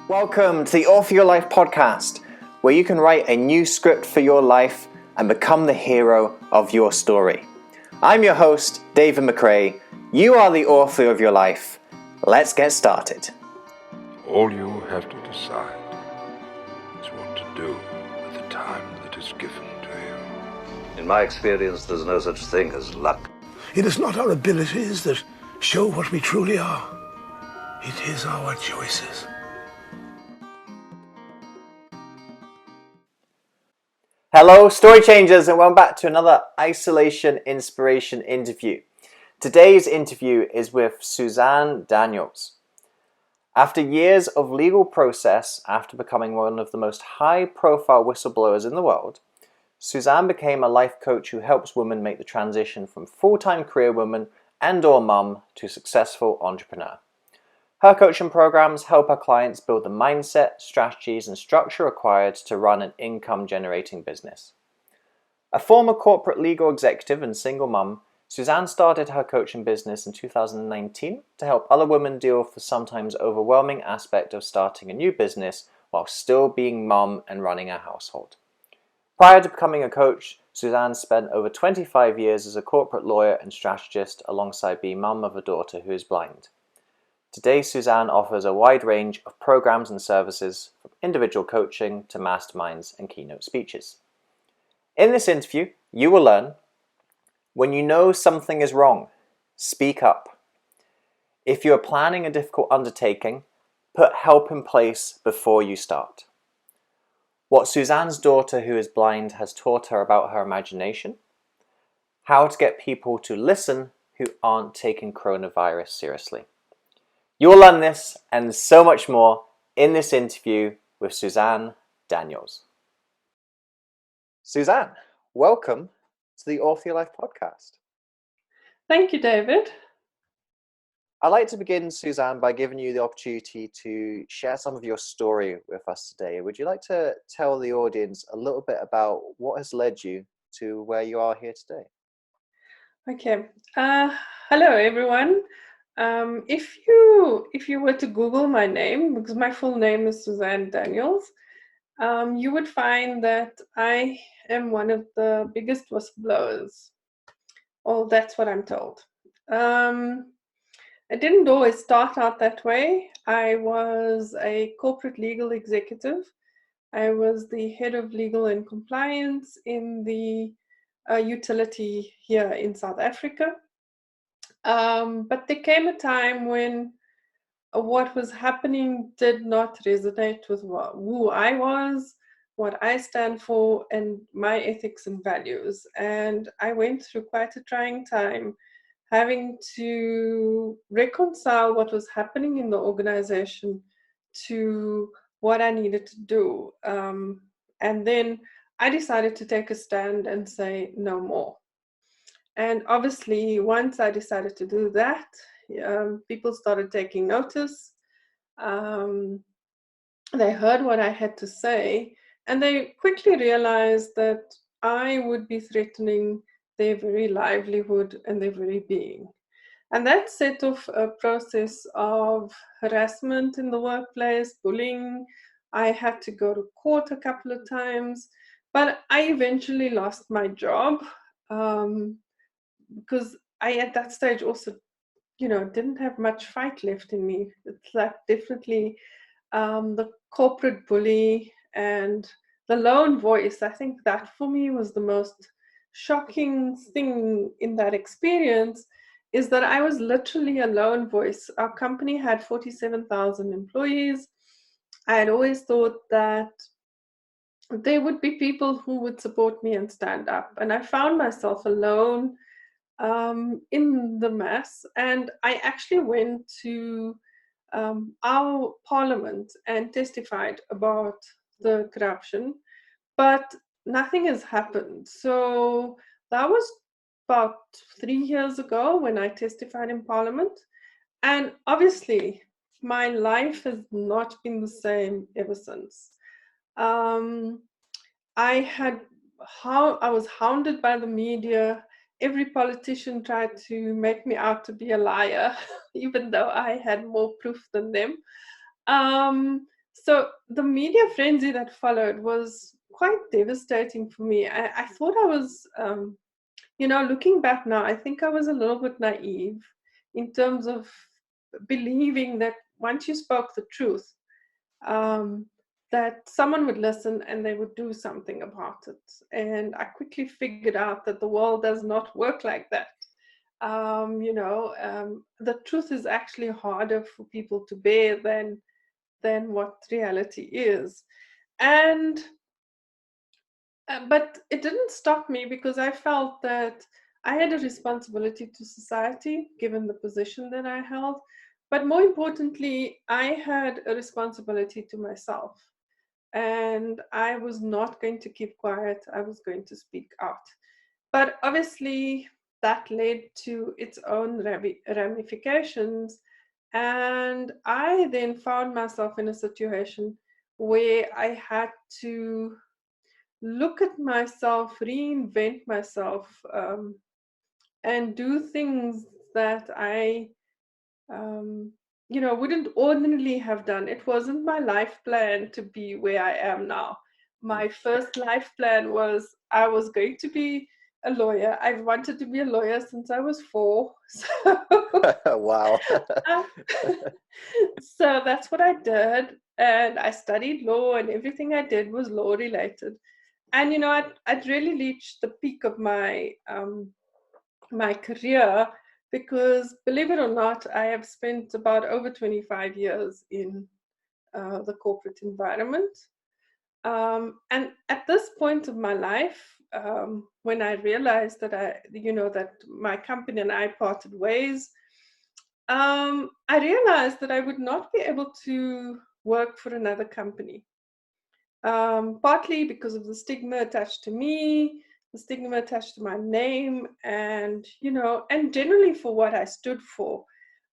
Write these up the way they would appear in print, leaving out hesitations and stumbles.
Welcome to the Author Your Life podcast, where you can write a new script for your life and become the hero of your story. I'm your host, David McRae. You are the author of your life. Let's get started. All you have to decide is what to do with the time that is given to you. In my experience, there's no such thing as luck. It is not our abilities that show what we truly are. It is our choices. Hello, story changers, and welcome back to another Isolation Inspiration interview. Today's interview is with Suzanne Daniels. After years of legal process, after becoming one of the most high-profile whistleblowers in the world, Suzanne became a life coach who helps women make the transition from full-time career woman and/or mum to successful entrepreneur. Her coaching programs help her clients build the mindset, strategies, and structure required to run an income-generating business. A former corporate legal executive and single mum, Suzanne started her coaching business in 2019 to help other women deal with the sometimes overwhelming aspect of starting a new business while still being mum and running a household. Prior to becoming a coach, Suzanne spent over 25 years as a corporate lawyer and strategist alongside being mum of a daughter who is blind. Today, Suzanne offers a wide range of programs and services from individual coaching to masterminds and keynote speeches. In this interview, you will learn when you know something is wrong, speak up. If you are planning a difficult undertaking, put help in place before you start. What Suzanne's daughter who is blind has taught her about her imagination, how to get people to listen who aren't taking coronavirus seriously. You will learn this and so much more in this interview with Suzanne Daniels. Suzanne, welcome to the Author Your Life podcast. Thank you, David. I'd like to begin, Suzanne, by giving you the opportunity to share some of your story with us today. Would you like to tell the audience a little bit about what has led you to where you are here today? Okay. Hello, everyone. If you were to Google my name, because my full name is Suzanne Daniels, you would find that I am one of the biggest whistleblowers. Well, that's what I'm told. I didn't always start out that way. I was a corporate legal executive. I was the head of legal and compliance in the utility here in South Africa. But there came a time when what was happening did not resonate with who I was, what I stand for, and my ethics and values. And I went through quite a trying time having to reconcile what was happening in the organization to what I needed to do. And then I decided to take a stand and say no more. And obviously, once I decided to do that, people started taking notice. They heard what I had to say, and they quickly realized that I would be threatening their very livelihood and their very being. And that set off a process of harassment in the workplace, bullying. I had to go to court a couple of times, but I eventually lost my job. Because I, at that stage, also, didn't have much fight left in me. It's like definitely the corporate bully and the lone voice. I think that for me was the most shocking thing in that experience, is that I was literally a lone voice. Our company had 47,000 employees. I had always thought that there would be people who would support me and stand up. And I found myself alone in the mass, and I actually went to our parliament and testified about the corruption, but nothing has happened. So that was about 3 years ago when I testified in parliament, and obviously my life has not been the same ever since. Um, I was hounded by the media. Every politician tried to make me out to be a liar, even though I had more proof than them. So the media frenzy that followed was quite devastating for me. I thought I was, looking back now, I think I was a little bit naive in terms of believing that once you spoke the truth, um, that someone would listen and they would do something about it. And I quickly figured out that the world does not work like that. The truth is actually harder for people to bear than what reality is. And but it didn't stop me, because I felt that I had a responsibility to society given the position that I held. But more importantly, I had a responsibility to myself. And I was not going to keep quiet, I was going to speak out. But obviously, that led to its own ramifications. And I then found myself in a situation where I had to look at myself, reinvent myself, and do things that I, wouldn't ordinarily have done. It wasn't my life plan to be where I am now. My first life plan was I was going to be a lawyer. I've wanted to be a lawyer since I was 4. So, Wow. so that's what I did. And I studied law, and everything I did was law related. And I'd really reached the peak of my career, because believe it or not, I have spent about over 25 years in the corporate environment. And at this point of my life, when I realized that that my company and I parted ways, I realized that I would not be able to work for another company. Partly because of the stigma attached to me, the stigma attached to my name, and and generally for what I stood for.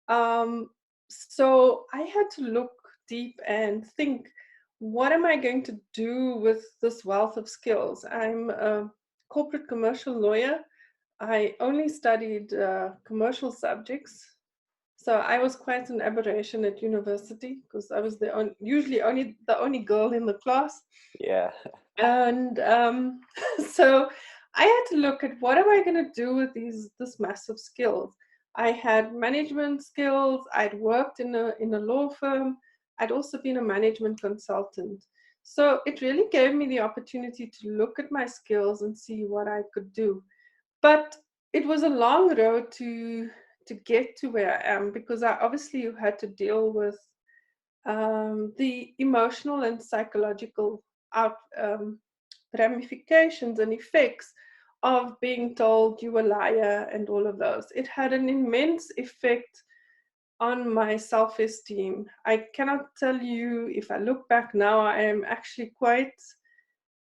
So I had to look deep and think, what am I going to do with this wealth of skills? I'm a corporate commercial lawyer. I only studied commercial subjects. So I was quite an aberration at university, because I was usually only the only girl in the class. Yeah. And so I had to look at, what am I going to do with this massive skills. I had management skills. I'd worked in a law firm. I'd also been a management consultant. So it really gave me the opportunity to look at my skills and see what I could do. But it was a long road to get to where I am, because I obviously had to deal with the emotional and psychological ramifications and effects of being told you a liar and all of those. It had an immense effect on my self-esteem. I cannot tell you, if I look back now, I am actually quite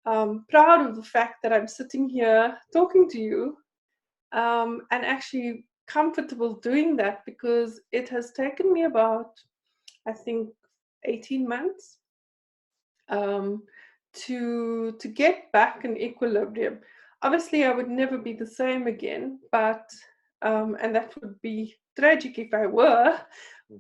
proud of the fact that I'm sitting here talking to you, and actually comfortable doing that, because it has taken me about, I think, 18 months to get back in equilibrium. Obviously, I would never be the same again, but and that would be tragic if I were.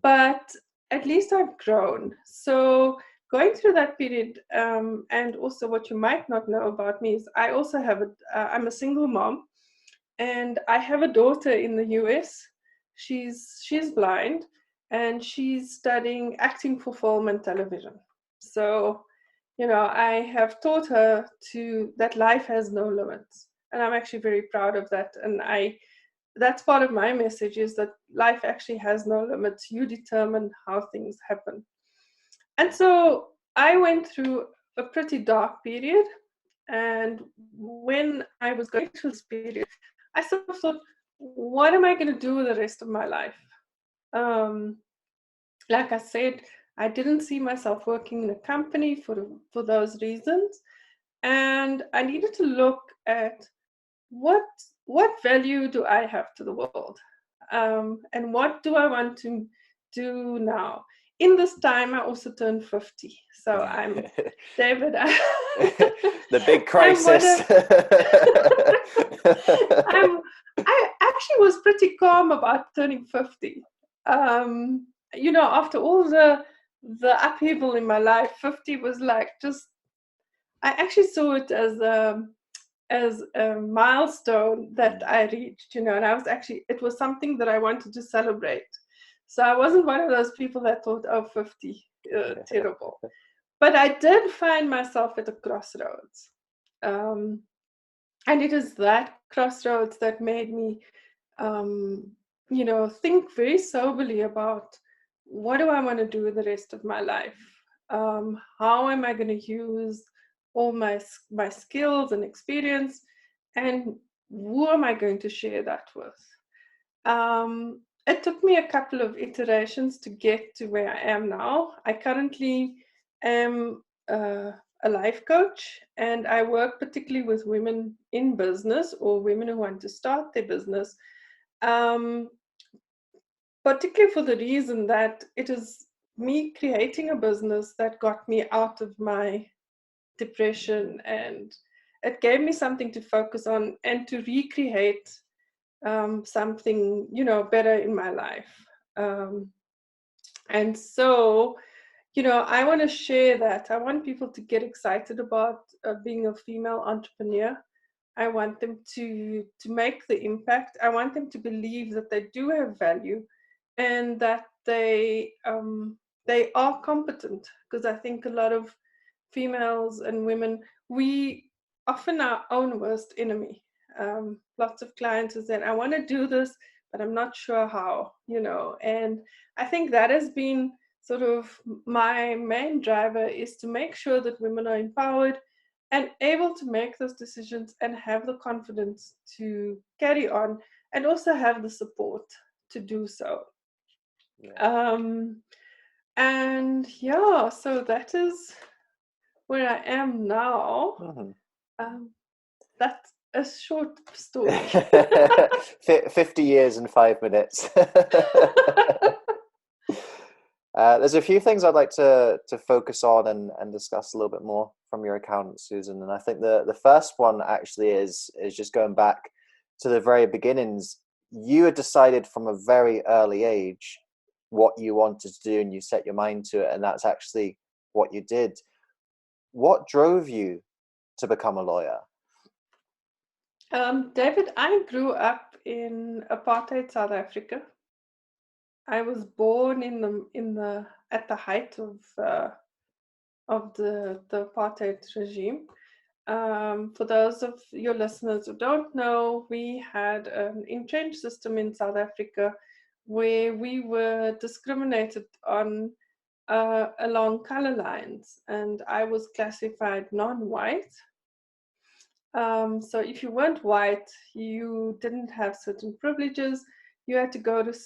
But at least I've grown. So going through that period, and also what you might not know about me is I also have I'm a single mom, and I have a daughter in the US. She's blind, and she's studying acting for film and television. So, I have taught her that life has no limits, and I'm actually very proud of that. And that's part of my message, is that life actually has no limits. You determine how things happen. And so I went through a pretty dark period. And when I was going through this period, I sort of thought, what am I going to do with the rest of my life? Like I said, I didn't see myself working in a company for those reasons. And I needed to look at what value do I have to the world? And what do I want to do now? In this time, I also turned 50. So I'm, David, The big I'm one crisis. I actually was pretty calm about turning 50. After all the upheaval in my life. 50 was like just, I actually saw it as a milestone that I reached, and it was something that I wanted to celebrate. So I wasn't one of those people that thought, oh, 50, terrible. But I did find myself at a crossroads. Um, and it is that crossroads that made me, um, think very soberly about what do I want to do with the rest of my life? How am I going to use all my skills and experience, and who am I going to share that with? It took me a couple of iterations to get to where I am now. I currently am a life coach, and I work particularly with women in business or women who want to start their business, um, particularly for the reason that it is me creating a business that got me out of my depression, and it gave me something to focus on and to recreate something better in my life. And so I want to share that. I want people to get excited about being a female entrepreneur. I want them to make the impact. I want them to believe that they do have value, and that they are competent, because I think a lot of females and women, we often our own worst enemy. Lots of clients who said, I want to do this, but I'm not sure how, and I think that has been sort of my main driver, is to make sure that women are empowered and able to make those decisions and have the confidence to carry on, and also have the support to do so. Yeah. And yeah, so that is where I am now. That's a short story. 50 years and 5 minutes. There's a few things I'd like to focus on and discuss a little bit more from your account, Susan. And I think the first one actually is just going back to the very beginnings. You had decided from a very early age what you wanted to do, and you set your mind to it, and that's actually what you did. What drove you to become a lawyer? David, I grew up in apartheid South Africa. I was born at the height of the apartheid regime. For those of your listeners who don't know, we had an entrenched system in South Africa where we were discriminated on along color lines, and I was classified non-white. So if you weren't white, you didn't have certain privileges. You had to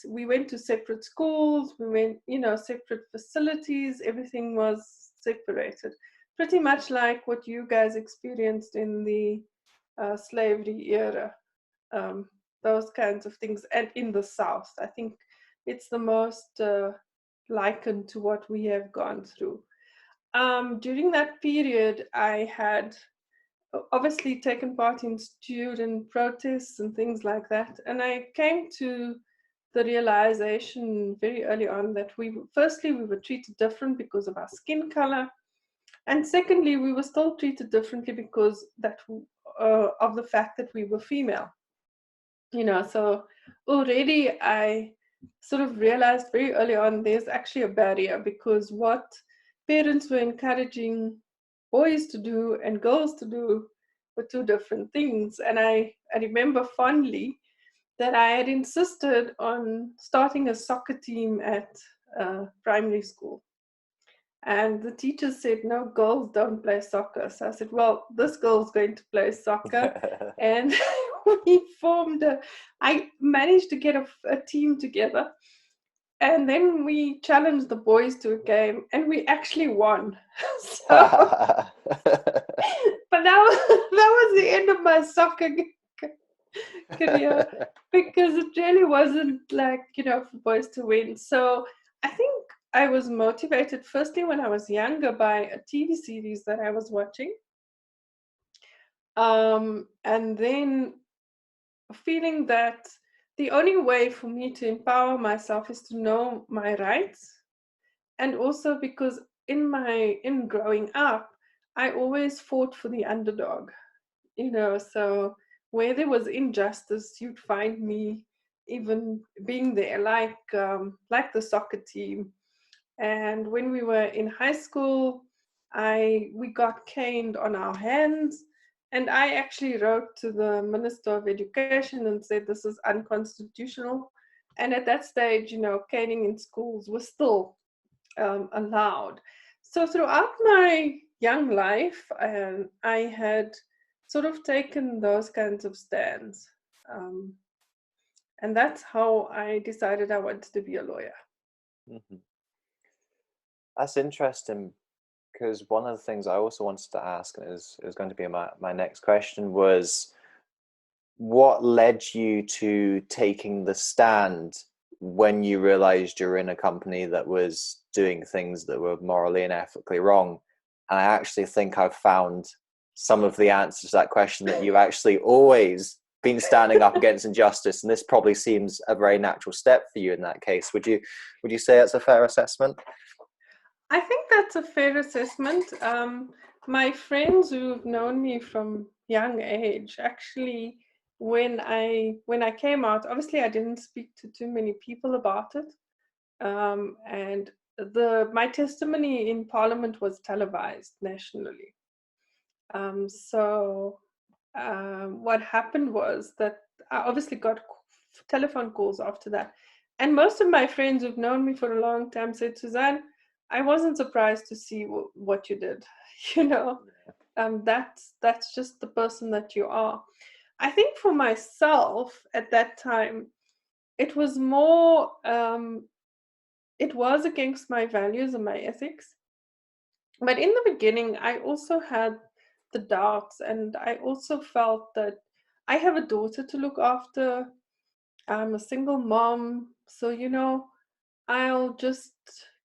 we went to separate schools, we went, separate facilities, everything was separated. Pretty much like what you guys experienced in the slavery era, those kinds of things. And in the South, I think it's the most likened to what we have gone through. During that period, I had obviously taken part in student protests and things like that. And I came to the realization very early on that firstly, we were treated different because of our skin color. And secondly, we were still treated differently because of the fact that we were female. So already I sort of realized very early on there's actually a barrier, because what parents were encouraging boys to do and girls to do were two different things. And I remember fondly that I had insisted on starting a soccer team at primary school. And the teacher said, no, girls don't play soccer. So I said, well, this girl's going to play soccer. And I managed to get a team together. And then we challenged the boys to a game, and we actually won. But that was the end of my soccer career, because it really wasn't like, for boys to win. So I think I was motivated firstly when I was younger by a TV series that I was watching. And then feeling that the only way for me to empower myself is to know my rights and also because in growing up, I always fought for the underdog, so where there was injustice, you'd find me even being there, like the soccer team. And when we were in high school, we got caned on our hands, and I actually wrote to the Minister of Education and said this is unconstitutional. And at that stage, caning in schools was still allowed. So throughout my young life, I had sort of taken those kinds of stands. Um, and that's how I decided I wanted to be a lawyer. Mhm. That's interesting, because one of the things I also wanted to ask, and is going to be my next question, was what led you to taking the stand when you realized you're in a company that was doing things that were morally and ethically wrong? And I actually think I've found some of the answers to that question, that you've actually always been standing up against injustice, and this probably seems a very natural step for you in that case. Would you say that's a fair assessment? I think that's a fair assessment. My friends who've known me from young age, actually, when I came out, obviously I didn't speak to too many people about it, and my testimony in Parliament was televised nationally. So what happened was that I obviously got telephone calls after that. And most of my friends who've known me for a long time said, Suzanne, I wasn't surprised to see what you did. You know, that's just the person that you are. I think for myself at that time, it was more, it was against my values and my ethics. But in the beginning, I also had the doubts, and I also felt that I have a daughter to look after. I'm a single mom, so I'll just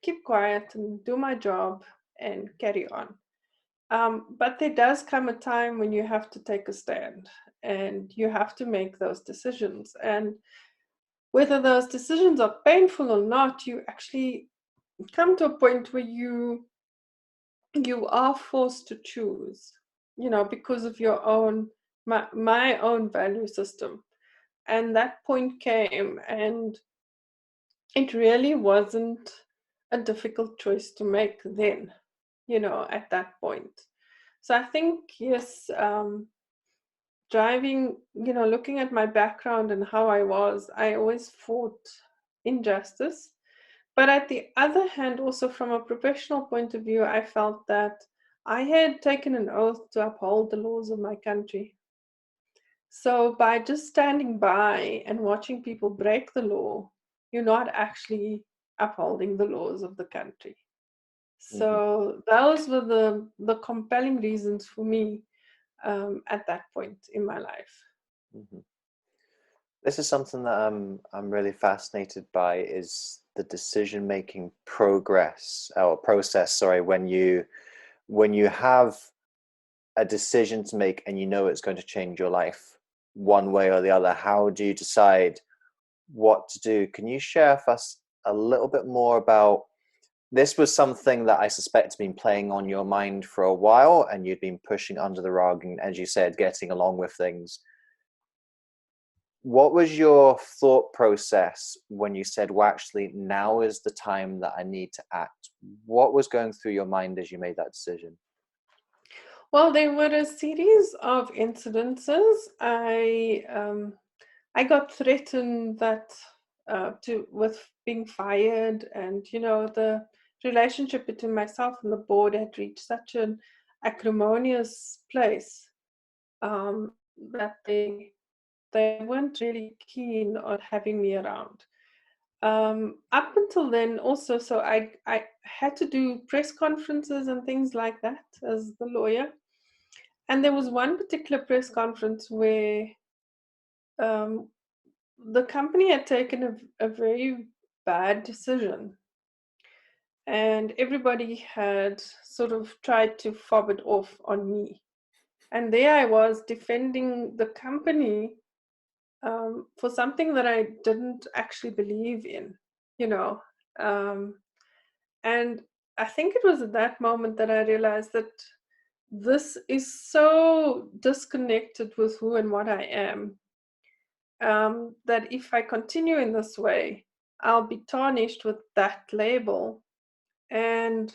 keep quiet and do my job and carry on. But there does come a time when you have to take a stand and you have to make those decisions. And whether those decisions are painful or not, you actually come to a point where you are forced to choose, because of your own my own value system. And that point came, and it really wasn't a difficult choice to make then, at that point. So I think, yes, driving, looking at my background and how I always fought injustice. But at the other hand, also from a professional point of view, I felt that I had taken an oath to uphold the laws of my country. So by just standing by and watching people break the law, you're not actually upholding the laws of the country. Mhm. So those were the compelling reasons for me at that point in my life. Mhm. This is something that I'm really fascinated by, is the decision making progress or process. Sorry, when you have a decision to make and you know it's going to change your life one way or the other. How do you decide what to do? Can you share with us a little bit more about, this was something that I suspect has been playing on your mind for a while, and you'd been pushing under the rug and, as you said, getting along with things. What was your thought process when you said, well, actually, now is the time that I need to act? What was going through your mind as you made that decision? Well, there were a series of incidences. I got threatened that to with being fired, and the relationship between myself and the board had reached such an acrimonious place, that they weren't really keen on having me around. Up until then, also, so I had to do press conferences and things like that as the lawyer. And there was one particular press conference where um, the company had taken a very bad decision, and everybody had sort of tried to fob it off on me. And there I was defending the company for something that I didn't actually believe in, you know. Um, And I think it was at that moment that I realized that this is so disconnected with who and what I am, that if I continue in this way, I'll be tarnished with that label. And,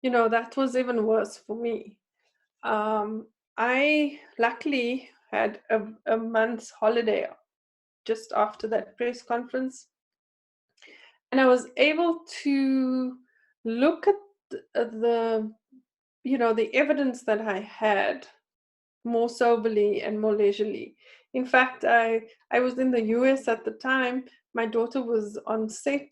that was even worse for me. I luckily had a month's holiday just after that press conference, and I was able to look at the evidence that I had more soberly and more leisurely. In fact, I was in the US at the time. My daughter was on set.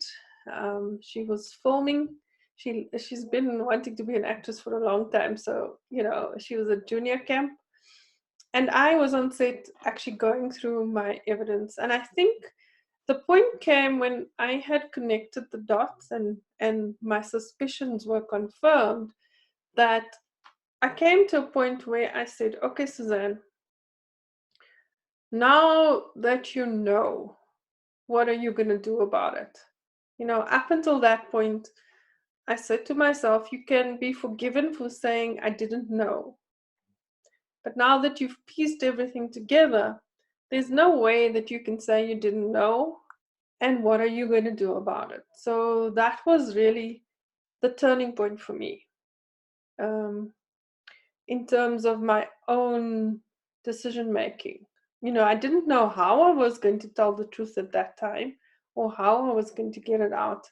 She was filming. She's been wanting to be an actress for a long time. So, she was at junior camp. And I was on set actually going through my evidence. And I think the point came when I had connected the dots and my suspicions were confirmed, that I came to a point where I said, okay, Suzanne, now that you know, what are you going to do about it? Up until that point, I said to myself, you can be forgiven for saying, I didn't know. But now that you've pieced everything together, there's no way that you can say you didn't know. And what are you going to do about it? So that was really the turning point for me, in terms of my own decision making. I didn't know how I was going to tell the truth at that time or how I was going to get it out.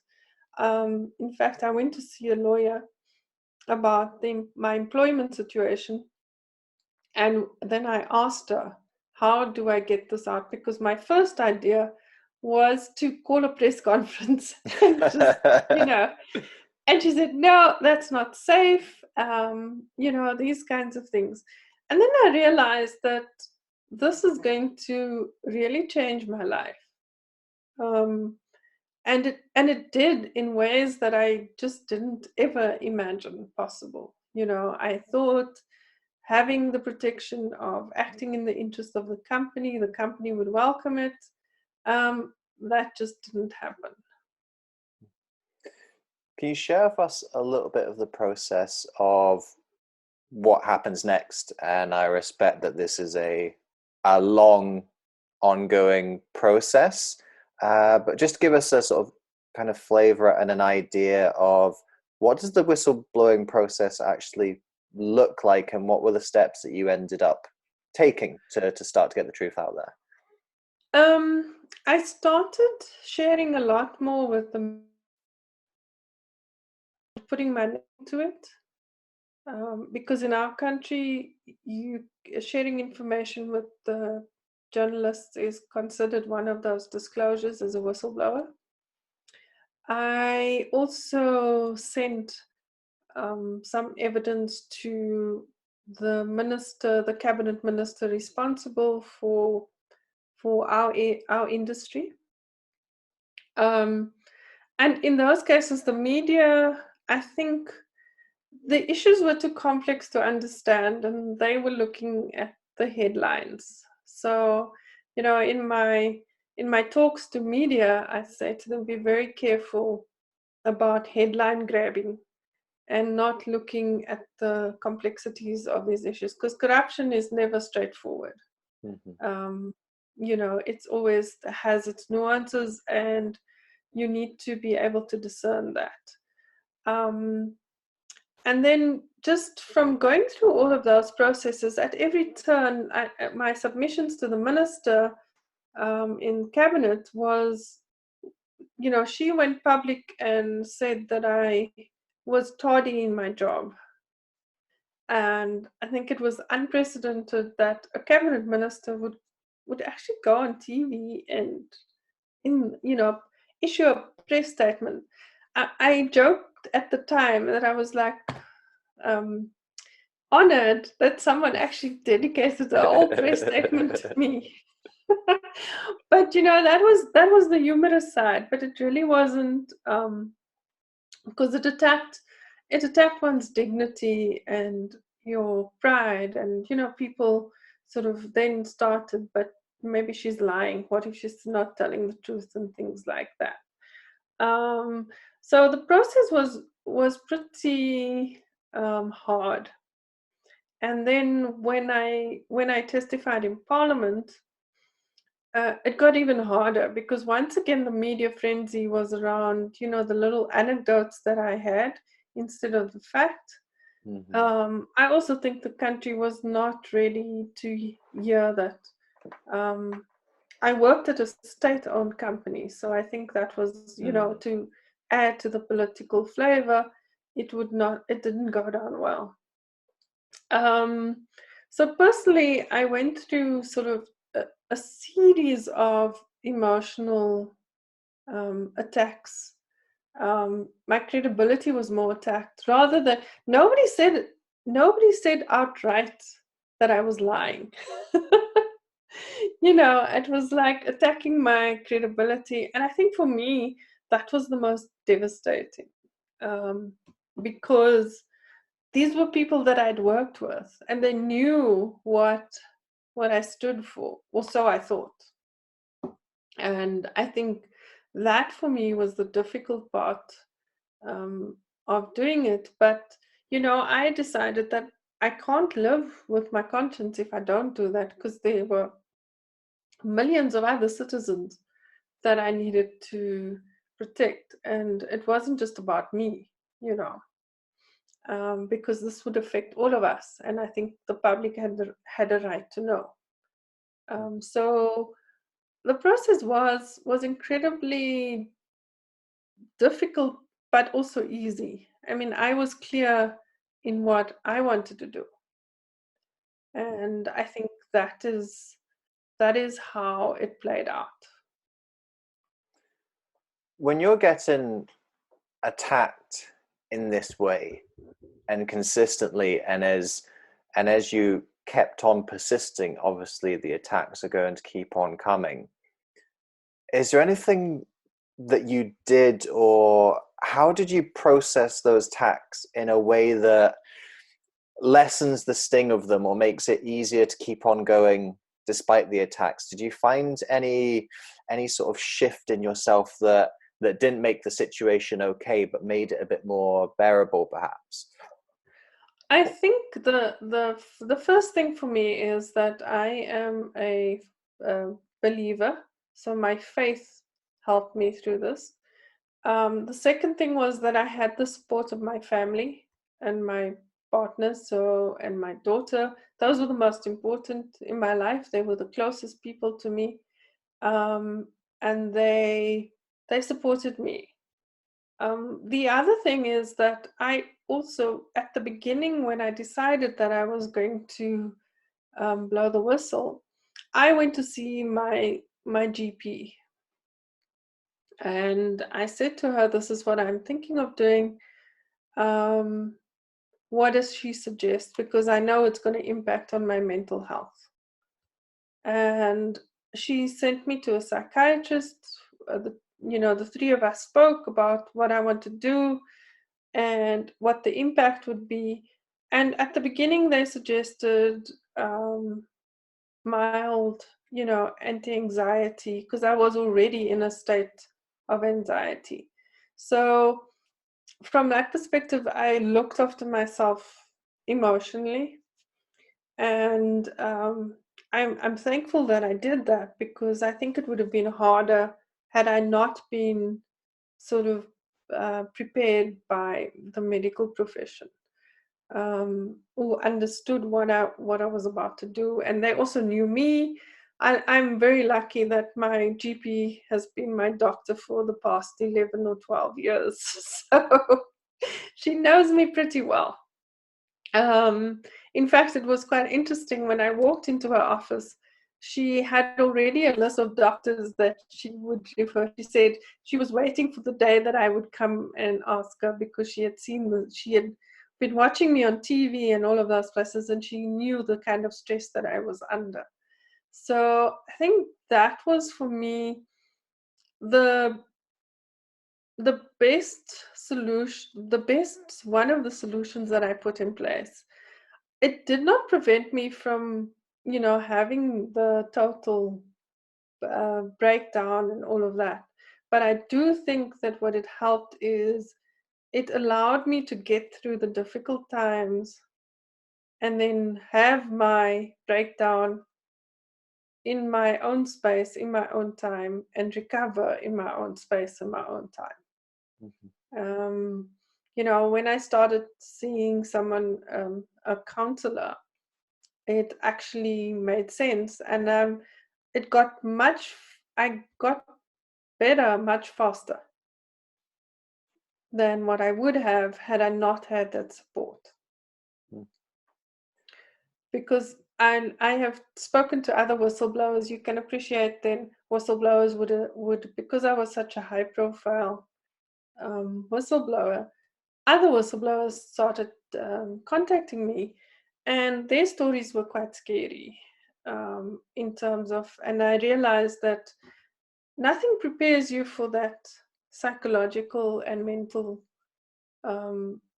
In fact, I went to see a lawyer about my employment situation. And then I asked her, how do I get this out? Because my first idea was to call a press conference and just, and she said, no, that's not safe. These kinds of things. And then I realized that this is going to really change my life. And it did in ways that I just didn't ever imagine possible. I thought having the protection of acting in the interest of the company would welcome it. That just didn't happen. Can you share with us a little bit of the process of what happens next? And I respect that this is a long, ongoing process, but just give us a sort of kind of flavor and an idea of what does the whistleblowing process actually look like, and what were the steps that you ended up taking to start to get the truth out there? I started sharing a lot more with them, putting my name to it, because in our country, sharing information with the journalists is considered one of those disclosures as a whistleblower. I also sent some evidence to the cabinet minister responsible for our industry. And in those cases, the media, I think the issues were too complex to understand, and they were looking at the headlines. So, in my talks to media, I say to them, be very careful about headline grabbing and not looking at the complexities of these issues, because corruption is never straightforward. Mm-hmm. It's always has its nuances, and you need to be able to discern that. And then just from going through all of those processes, at every turn, my submissions to the minister in cabinet was, she went public and said that I was tardy in my job. And I think it was unprecedented that a cabinet minister would actually go on TV and issue a press statement. I joked at the time that I was like honored that someone actually dedicated the whole press statement to me. But that was the humorous side, but it really wasn't, because it attacked one's dignity and your pride, and people sort of then started, but maybe she's lying, what if she's not telling the truth, and things like that. So the process was pretty hard. And then when I testified in Parliament, it got even harder because once again the media frenzy was around, the little anecdotes that I had instead of the fact. I also think the country was not ready to hear that. I worked at a state-owned company, so I think that was, to add to the political flavor. It didn't go down well. Um, so personally, I went through sort of a series of emotional attacks. My credibility was more attacked rather than nobody said outright that I was lying. It was like attacking my credibility, and I think for me that was the most devastating, because these were people that I'd worked with, and they knew what I stood for, or so I thought. And I think that for me was the difficult part of doing it. But I decided that I can't live with my conscience if I don't do that, because there were millions of other citizens that I needed to protect, and it wasn't just about me, because this would affect all of us, and I think the public had a right to know. So the process was incredibly difficult, but also easy. I mean, I was clear in what I wanted to do, and I think that is how it played out. When you're getting attacked in this way and consistently, and as you kept on persisting, obviously the attacks are going to keep on coming. Is there anything that you did, or how did you process those attacks in a way that lessens the sting of them or makes it easier to keep on going despite the attacks? Did you find any sort of shift in yourself that didn't make the situation okay, but made it a bit more bearable, perhaps? I think the first thing for me is that I am a believer, so my faith helped me through this. The second thing was that I had the support of my family and my partner, and my daughter. Those were the most important in my life. They were the closest people to me, and they supported me. The other thing is that I also, at the beginning, when I decided that I was going to blow the whistle, I went to see my GP, and I said to her, "This is what I'm thinking of doing. Um, what does she suggest? Because I know it's going to impact on my mental health." And she sent me to a psychiatrist. The three of us spoke about what I want to do and what the impact would be. And at the beginning, they suggested mild, anti-anxiety, because I was already in a state of anxiety. So from that perspective, I looked after myself emotionally, and I'm thankful that I did that, because I think it would have been harder had I not been sort of prepared by the medical profession, who understood what I was about to do, and they also knew me. I'm very lucky that my GP has been my doctor for the past 11 or 12 years, so she knows me pretty well. In fact, it was quite interesting when I walked into her office. She had already a list of doctors that she would refer. She said she was waiting for the day that I would come and ask her, because she had been watching me on TV and all of those places, and she knew the kind of stress that I was under. So I think that was, for me, the best solution, one of the solutions that I put in place. It did not prevent me from, having the total breakdown and all of that. But I do think that what it helped is it allowed me to get through the difficult times and then have my breakdown in my own space, in my own time, and recover in my own space, in my own time. Um, when I started seeing someone, a counselor, it actually made sense, and I got better much faster than what I would have had I not had that support. Mm. Because I have spoken to other whistleblowers. You can appreciate then whistleblowers would because I was such a high profile whistleblower. Other whistleblowers started contacting me, and their stories were quite scary in terms of, and I realized that nothing prepares you for that psychological and mental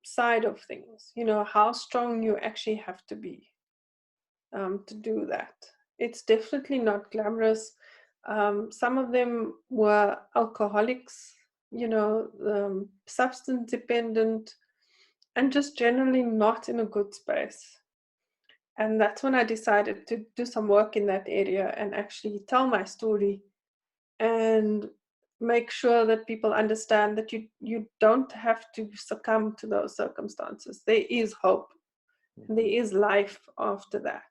side of things. How strong you actually have to be to do that. It's definitely not glamorous. Some of them were alcoholics, substance dependent, and just generally not in a good space. And that's when I decided to do some work in that area and actually tell my story and make sure that people understand that you don't have to succumb to those circumstances. There is hope. There is life after that.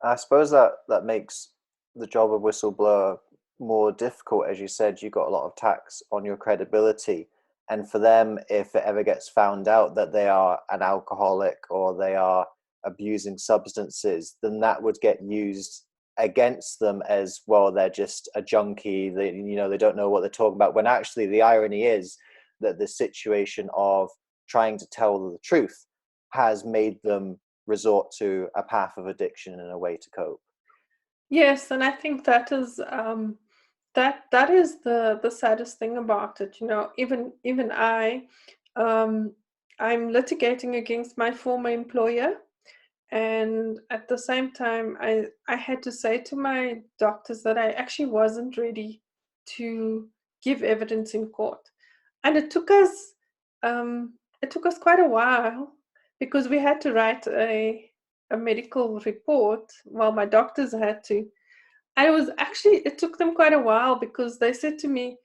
I suppose that makes the job of whistleblower more difficult. As you said, you got a lot of tax on your credibility. And for them, if it ever gets found out that they are an alcoholic or they are abusing substances, then that would get used against them as, well, they're just a junkie. They don't know what they're talking about. When actually the irony is that the situation of trying to tell the truth has made them resort to a path of addiction and a way to cope. Yes, and I think that is that is the saddest thing about it. Even um, I'm litigating against my former employer, and at the same time, I had to say to my doctors that I actually wasn't ready to give evidence in court, and it took us quite a while because we had to write a medical report. Well, my doctors had to. It took them quite a while because they said to me,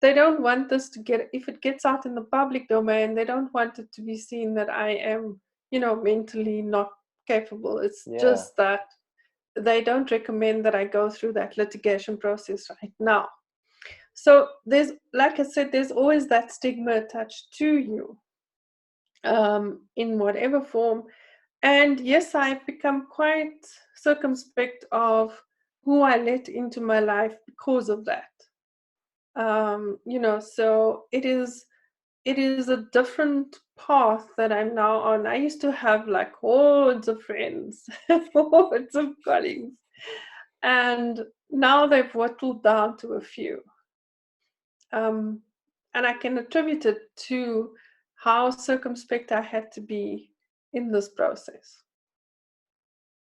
they don't want this if it gets out in the public domain, they don't want it to be seen that I am, mentally not capable. It's Yeah. just that they don't recommend that I go through that litigation process right now. So like I said, there's always that stigma attached to you in whatever form. And yes, I've become quite circumspect of who I let into my life because of that. So it is a different path that I'm now on. I used to have like hordes of friends, hordes of colleagues, and now they've whittled down to a few. And I can attribute it to how circumspect I had to be in this process.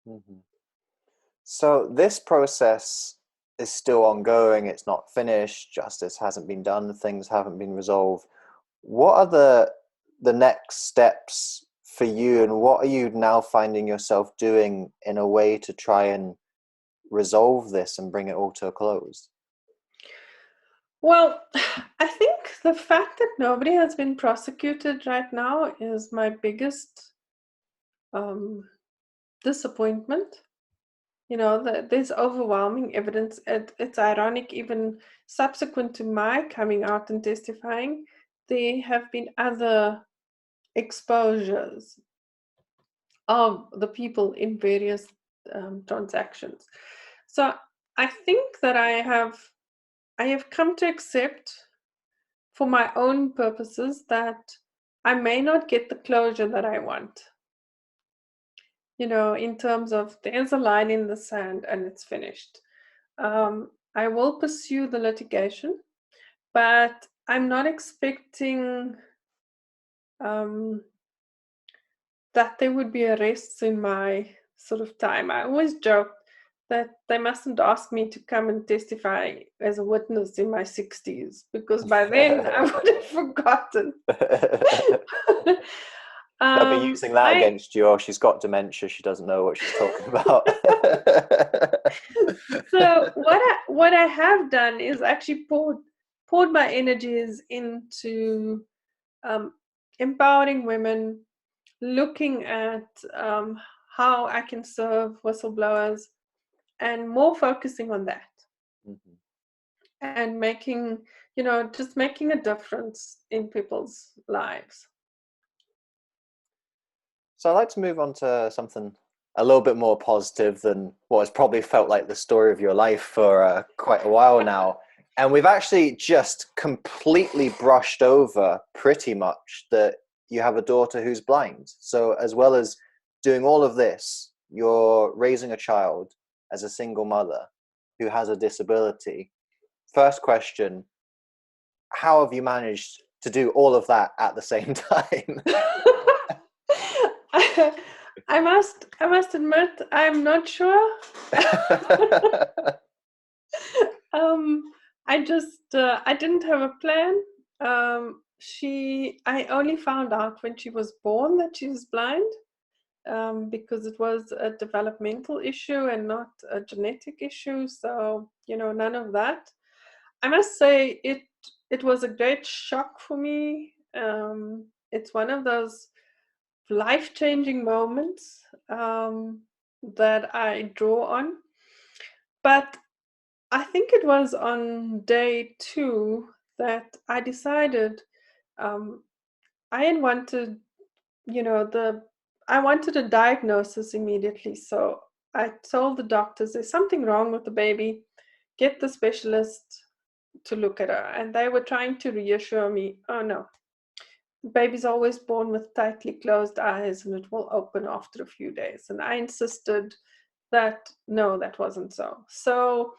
Mm-hmm. So this process is still ongoing. It's not finished. Justice hasn't been done. Things haven't been resolved. What are the next steps for you, and what are you now finding yourself doing in a way to try and resolve this and bring it all to a close? Well, I think the fact that nobody has been prosecuted right now is my biggest disappointment. There's overwhelming evidence. It's ironic, even subsequent to my coming out and testifying, there have been other exposures of the people in various transactions. So I think that I have come to accept, for my own purposes, that I may not get the closure that I want. In terms of there's a line in the sand and it's finished. I will pursue the litigation, but I'm not expecting that there would be arrests in my sort of time. I always joke that they mustn't ask me to come and testify as a witness in my 60s, because by then I would have forgotten. They'll be using that against you. Oh, she's got dementia. She doesn't know what she's talking about. So what I have done is actually poured my energies into empowering women, looking at how I can serve whistleblowers, and more focusing on that, and making, just making a difference in people's lives. So I'd like to move on to something a little bit more positive than what has probably felt like the story of your life for quite a while now. And we've actually just completely brushed over pretty much that you have a daughter who's blind. So as well as doing all of this, you're raising a child as a single mother who has a disability. First question, how have you managed to do all of that at the same time? I must admit, I'm not sure. I didn't have a plan. I only found out when she was born that she was blind, because it was a developmental issue and not a genetic issue. So, none of that. I must say it was a great shock for me. It's one of those life-changing moments that I draw on. But I think it was on day 2 that I decided I wanted, I wanted a diagnosis immediately. So I told the doctors, there's something wrong with the baby. Get the specialist to look at her. And they were trying to reassure me, oh no, baby's always born with tightly closed eyes and it will open after a few days. And I insisted that no, that wasn't so. So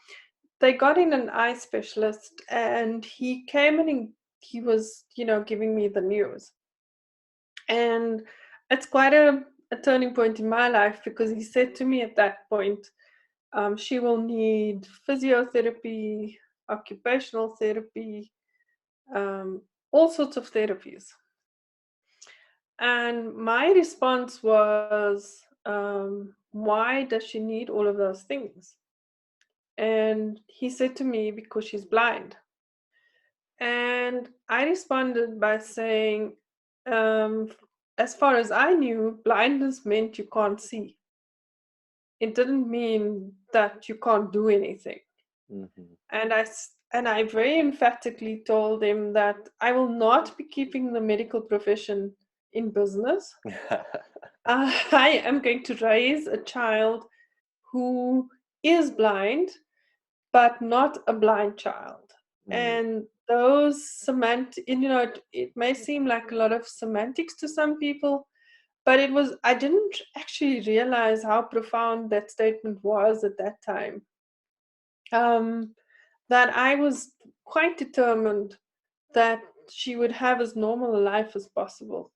they got in an eye specialist, and he came and he was, giving me the news. And it's quite a turning point in my life, because he said to me at that point, she will need physiotherapy, occupational therapy, all sorts of therapies. And my response was, why does she need all of those things? And he said to me, because she's blind. And I responded by saying, as far as I knew, blindness meant you can't see. It didn't mean that you can't do anything. And I very emphatically told him that I will not be keeping the medical profession in business. I am going to raise a child who is blind, but not a blind child. And those it may seem like a lot of semantics to some people, but I didn't actually realize how profound that statement was at that time. That I was quite determined that she would have as normal a life as possible.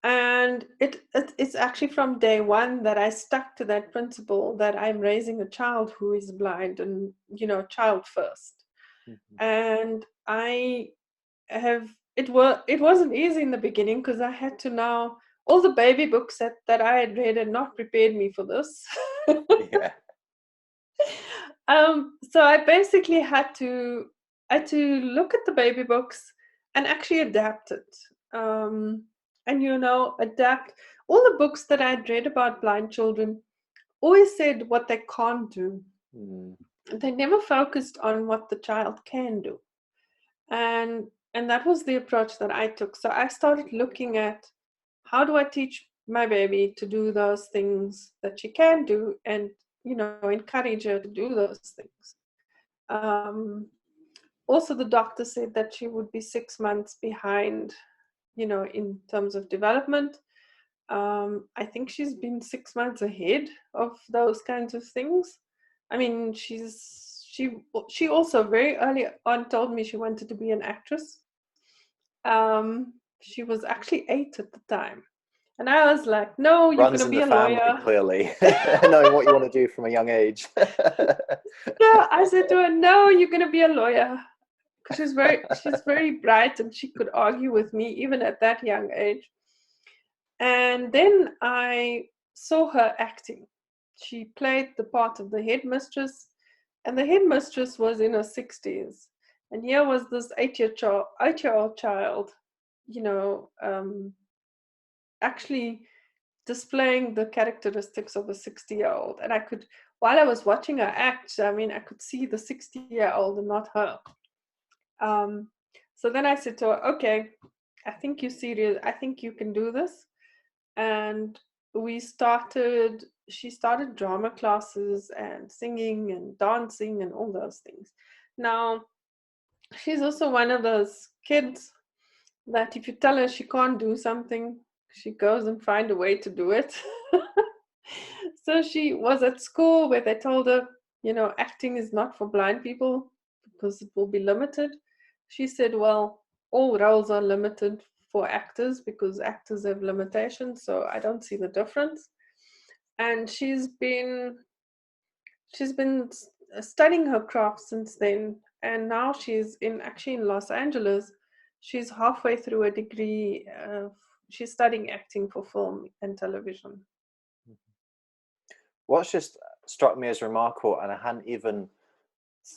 And it's actually from day 1 that I stuck to that principle, that I'm raising a child who is blind, and child first. And it wasn't easy in the beginning, because I had to now, all the baby books that I had read had not prepared me for this. Yeah. So I basically had to look at the baby books and actually adapt it. And adapt all the books that I'd read about blind children always said what they can't do. They never focused on what the child can do. And that was the approach that I took. So I started looking at, how do I teach my baby to do those things that she can do, and encourage her to do those things. Also, the doctor said that she would be 6 months behind, in terms of development. I think she's been 6 months ahead of those kinds of things. I mean, she also very early on told me she wanted to be an actress. She was actually 8 at the time. And I was like, no, you're going Runs to in be the a family, lawyer. clearly, knowing what you want to do from a young age. No, I said to her, no, you're going to be a lawyer. Because she's very bright and she could argue with me even at that young age. And then I saw her acting. She played the part of the headmistress, and the headmistress was in her 60s. And here was this 8-year-old child, you know, actually displaying the characteristics of a 60-year-old. And I could, while I was watching her act, I mean, I could see the 60-year-old and not her. So then I said to her, okay, I think you're serious. I think you can do this. And she started drama classes and singing and dancing and all those things. Now, she's also one of those kids that if you tell her she can't do something, she goes and find a way to do it. So she was at school where they told her, acting is not for blind people because it will be limited. She said, well, all roles are limited for actors because actors have limitations, so I don't see the difference. And she's been studying her craft since then, and now she's actually in Los Angeles. She's halfway through a degree. She's studying acting for film and television. What's just struck me as remarkable, and I hadn't even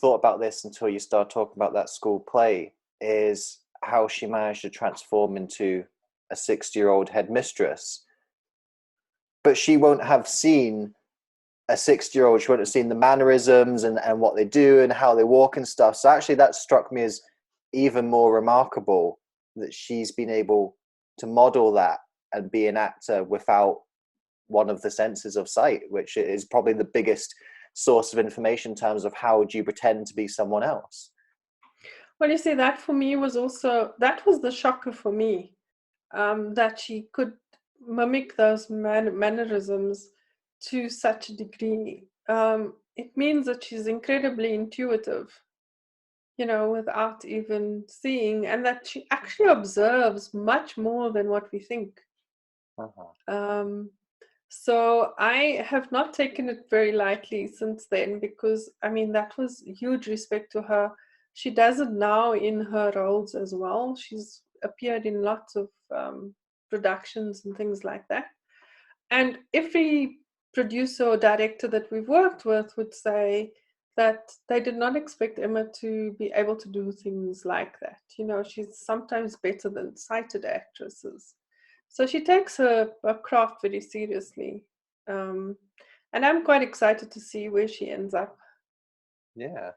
thought about this until you started talking about that school play, is how she managed to transform into a 60-year-old headmistress. But she won't have seen a 60-year-old, she won't have seen the mannerisms and what they do and how they walk and stuff. So actually that struck me as even more remarkable, that she's been able to model that and be an actor without one of the senses of sight, which is probably the biggest source of information in terms of how do you pretend to be someone else. Well, you see, that for me was the shocker for me, that she could mimic those mannerisms to such a degree. It means that she's incredibly intuitive, without even seeing, and that she actually observes much more than what we think. So I have not taken it very lightly since then, because I mean, that was huge respect to her. She does it now in her roles as well. She's appeared in lots of productions and things like that. And every producer or director that we've worked with would say that they did not expect Emma to be able to do things like that. She's sometimes better than sighted actresses. So she takes her craft very seriously. And I'm quite excited to see where she ends up. Yeah.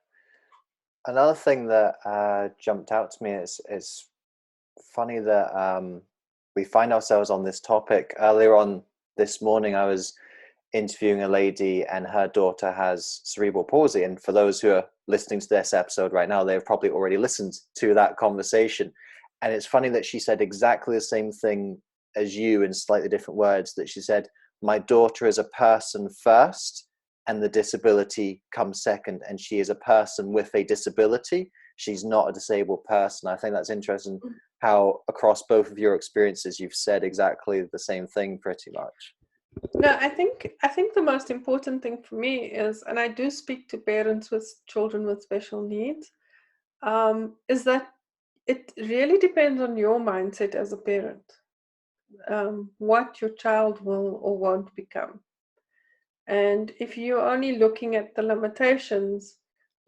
Another thing that jumped out to me is funny that we find ourselves on this topic. Earlier on this morning, I was interviewing a lady and her daughter has cerebral palsy. And for those who are listening to this episode right now, they've probably already listened to that conversation. And it's funny that she said exactly the same thing as you in slightly different words, that she said, my daughter is a person first and the disability comes second, and she is a person with a disability. She's not a disabled person. I think that's interesting how across both of your experiences you've said exactly the same thing pretty much. No, I think the most important thing for me is, and I do speak to parents with children with special needs, is that it really depends on your mindset as a parent, what your child will or won't become. And if you're only looking at the limitations,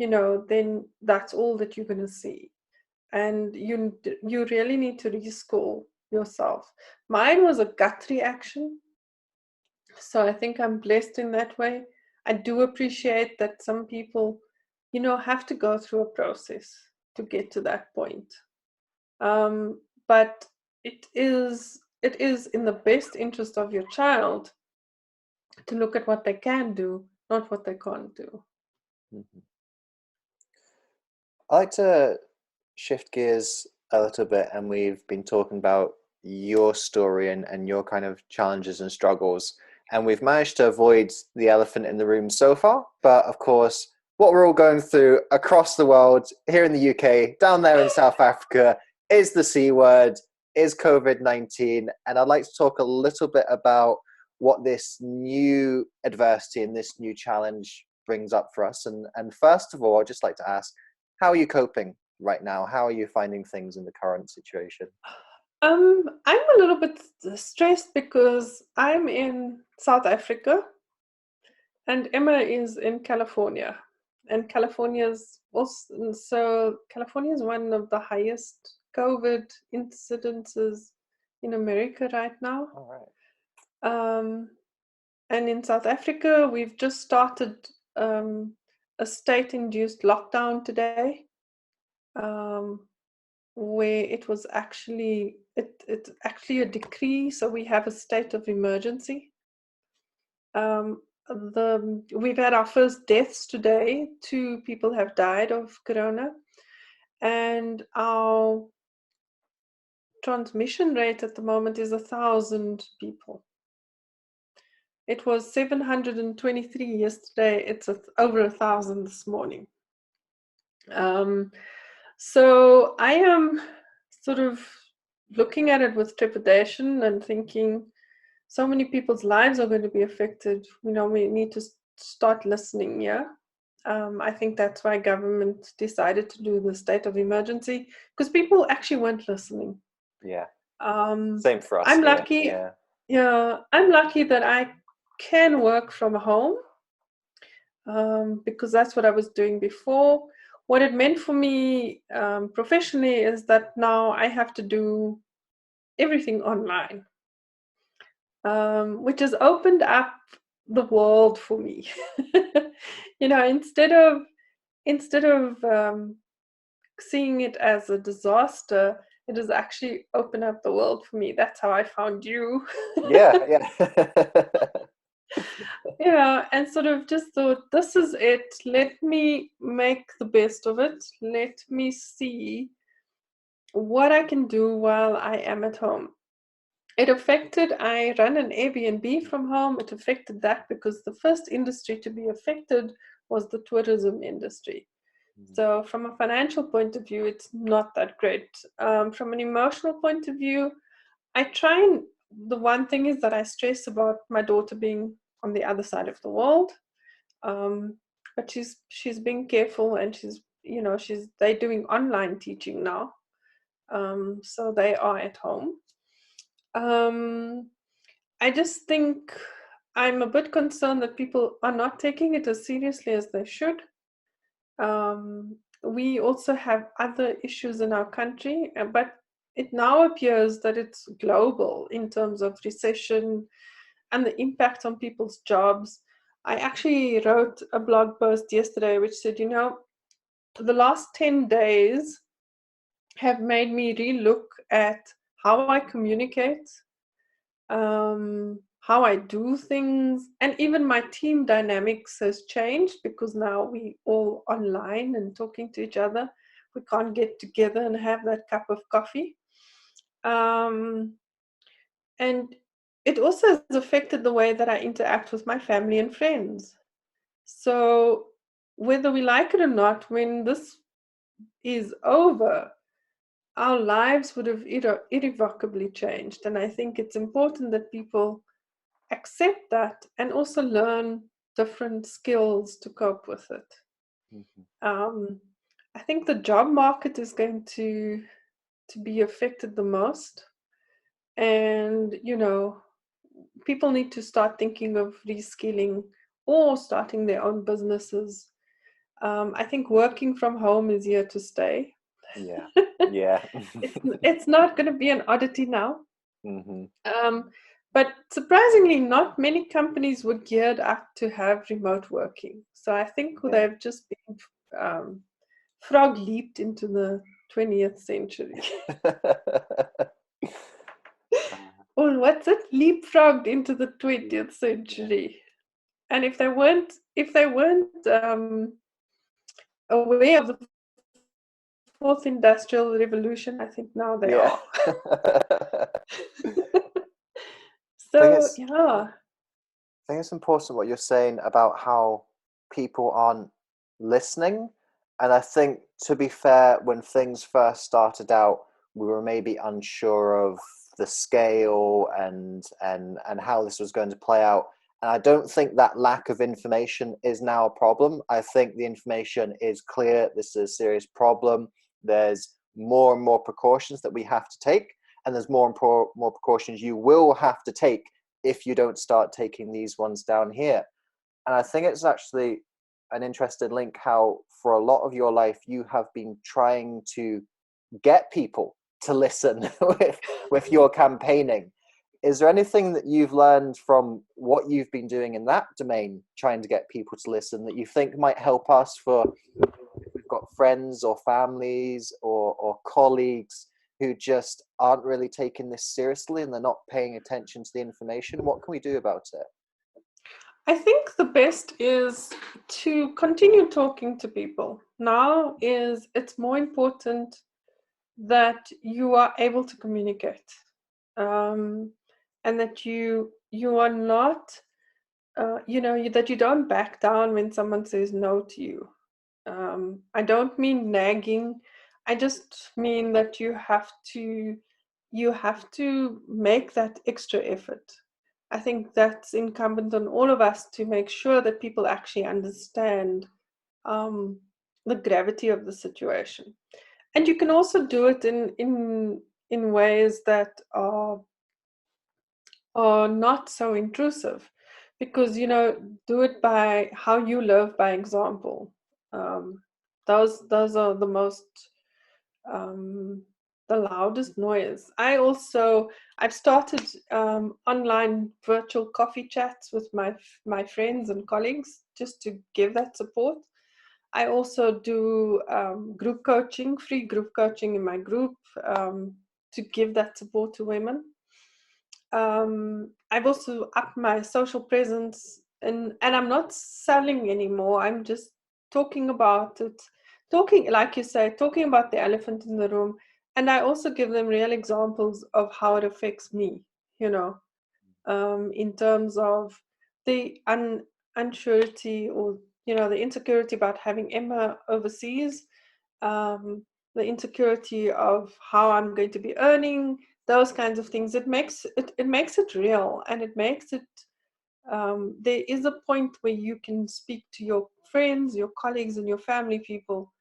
then that's all that you're going to see. And you really need to reschool yourself. Mine was a gut reaction. So I think I'm blessed in that way. I do appreciate that some people, have to go through a process to get to that point. But it is in the best interest of your child to look at what they can do, not what they can't do. Mm-hmm. I like to shift gears a little bit, and we've been talking about your story and your kind of challenges and struggles, and we've managed to avoid the elephant in the room so far. But of course, what we're all going through across the world, here in the UK, down there in South Africa, is the C word. is COVID-19, and I'd like to talk a little bit about what this new adversity and this new challenge brings up for us. And first of all, I'd just like to ask, how are you coping right now? How are you finding things in the current situation? I'm a little bit stressed because I'm in South Africa and Emma is in California. And California's also, so California is one of the highest COVID incidences in America right now. All right. And in South Africa, we've just started a state-induced lockdown today, where it was actually it's actually a decree. So we have a state of emergency. We've had our first deaths today. 2 people have died of corona, and our transmission rate at the moment is 1,000 people. It was 723 yesterday. It's over 1,000 this morning. So I am sort of looking at it with trepidation and thinking, so many people's lives are going to be affected. We need to start listening. Yeah. I think that's why government decided to do the state of emergency, because people actually weren't listening. Yeah. Same for us. I'm here. lucky. Yeah, I'm lucky that I can work from home, because that's what I was doing before. What it meant for me professionally is that now I have to do everything online, which has opened up the world for me. Instead of seeing it as a disaster, it has actually opened up the world for me. That's how I found you. Yeah. And sort of just thought, this is it. Let me make the best of it. Let me see what I can do while I am at home. I run an Airbnb from home. It affected that because the first industry to be affected was the tourism industry. So from a financial point of view, it's not that great. From an emotional point of view, the one thing is that I stress about my daughter being on the other side of the world. But she's being careful, and they're doing online teaching now. So they are at home. I just think I'm a bit concerned that people are not taking it as seriously as they should. We also have other issues in our country, but it now appears that it's global in terms of recession and the impact on people's jobs. I actually wrote a blog post yesterday which said, the last 10 days have made me relook at how I communicate, how I do things, and even my team dynamics has changed because now we all online and talking to each other. We can't get together and have that cup of coffee. And it also has affected the way that I interact with my family and friends. So whether we like it or not, when this is over, our lives would have irrevocably changed. And I think it's important that people accept that and also learn different skills to cope with it. I think the job market is going to be affected the most. And, people need to start thinking of reskilling or starting their own businesses. I think working from home is here to stay. Yeah. It's not going to be an oddity now. But surprisingly, not many companies were geared up to have remote working. So I think they've just been frog leaped into the 20th century. Or what's it? Leapfrogged into the 20th century. And if they weren't aware of the fourth industrial revolution, I think now they are. So I think it's important what you're saying about how people aren't listening. And I think, to be fair, when things first started out, we were maybe unsure of the scale and how this was going to play out. And I don't think that lack of information is now a problem. I think the information is clear. This is a serious problem. There's more and more precautions that we have to take, and there's more and more precautions you will have to take if you don't start taking these ones down here. And I think it's actually an interesting link how for a lot of your life you have been trying to get people to listen with your campaigning. Is there anything that you've learned from what you've been doing in that domain, trying to get people to listen, that you think might help us for if we've got friends or families or colleagues who just aren't really taking this seriously and they're not paying attention to the information? What can we do about it? I think the best is to continue talking to people. Now it's more important that you are able to communicate, and that you are not, that you don't back down when someone says no to you. I don't mean nagging. I just mean that you have to make that extra effort. I think that's incumbent on all of us to make sure that people actually understand the gravity of the situation. And you can also do it in ways that are not so intrusive, because do it by how you live by example. Those are the most the loudest noise. I've started online virtual coffee chats with my friends and colleagues just to give that support. I also do group coaching, free group coaching in my group, to give that support to women. I've also upped my social presence, and I'm not selling anymore. I'm just talking about it, talking, like you say, talking about the elephant in the room. And I also give them real examples of how it affects me, in terms of the unsurety, or the insecurity about having Emma overseas, the insecurity of how I'm going to be earning, those kinds of things. It makes it real, and it makes it, there is a point where you can speak to your friends, your colleagues, and your family people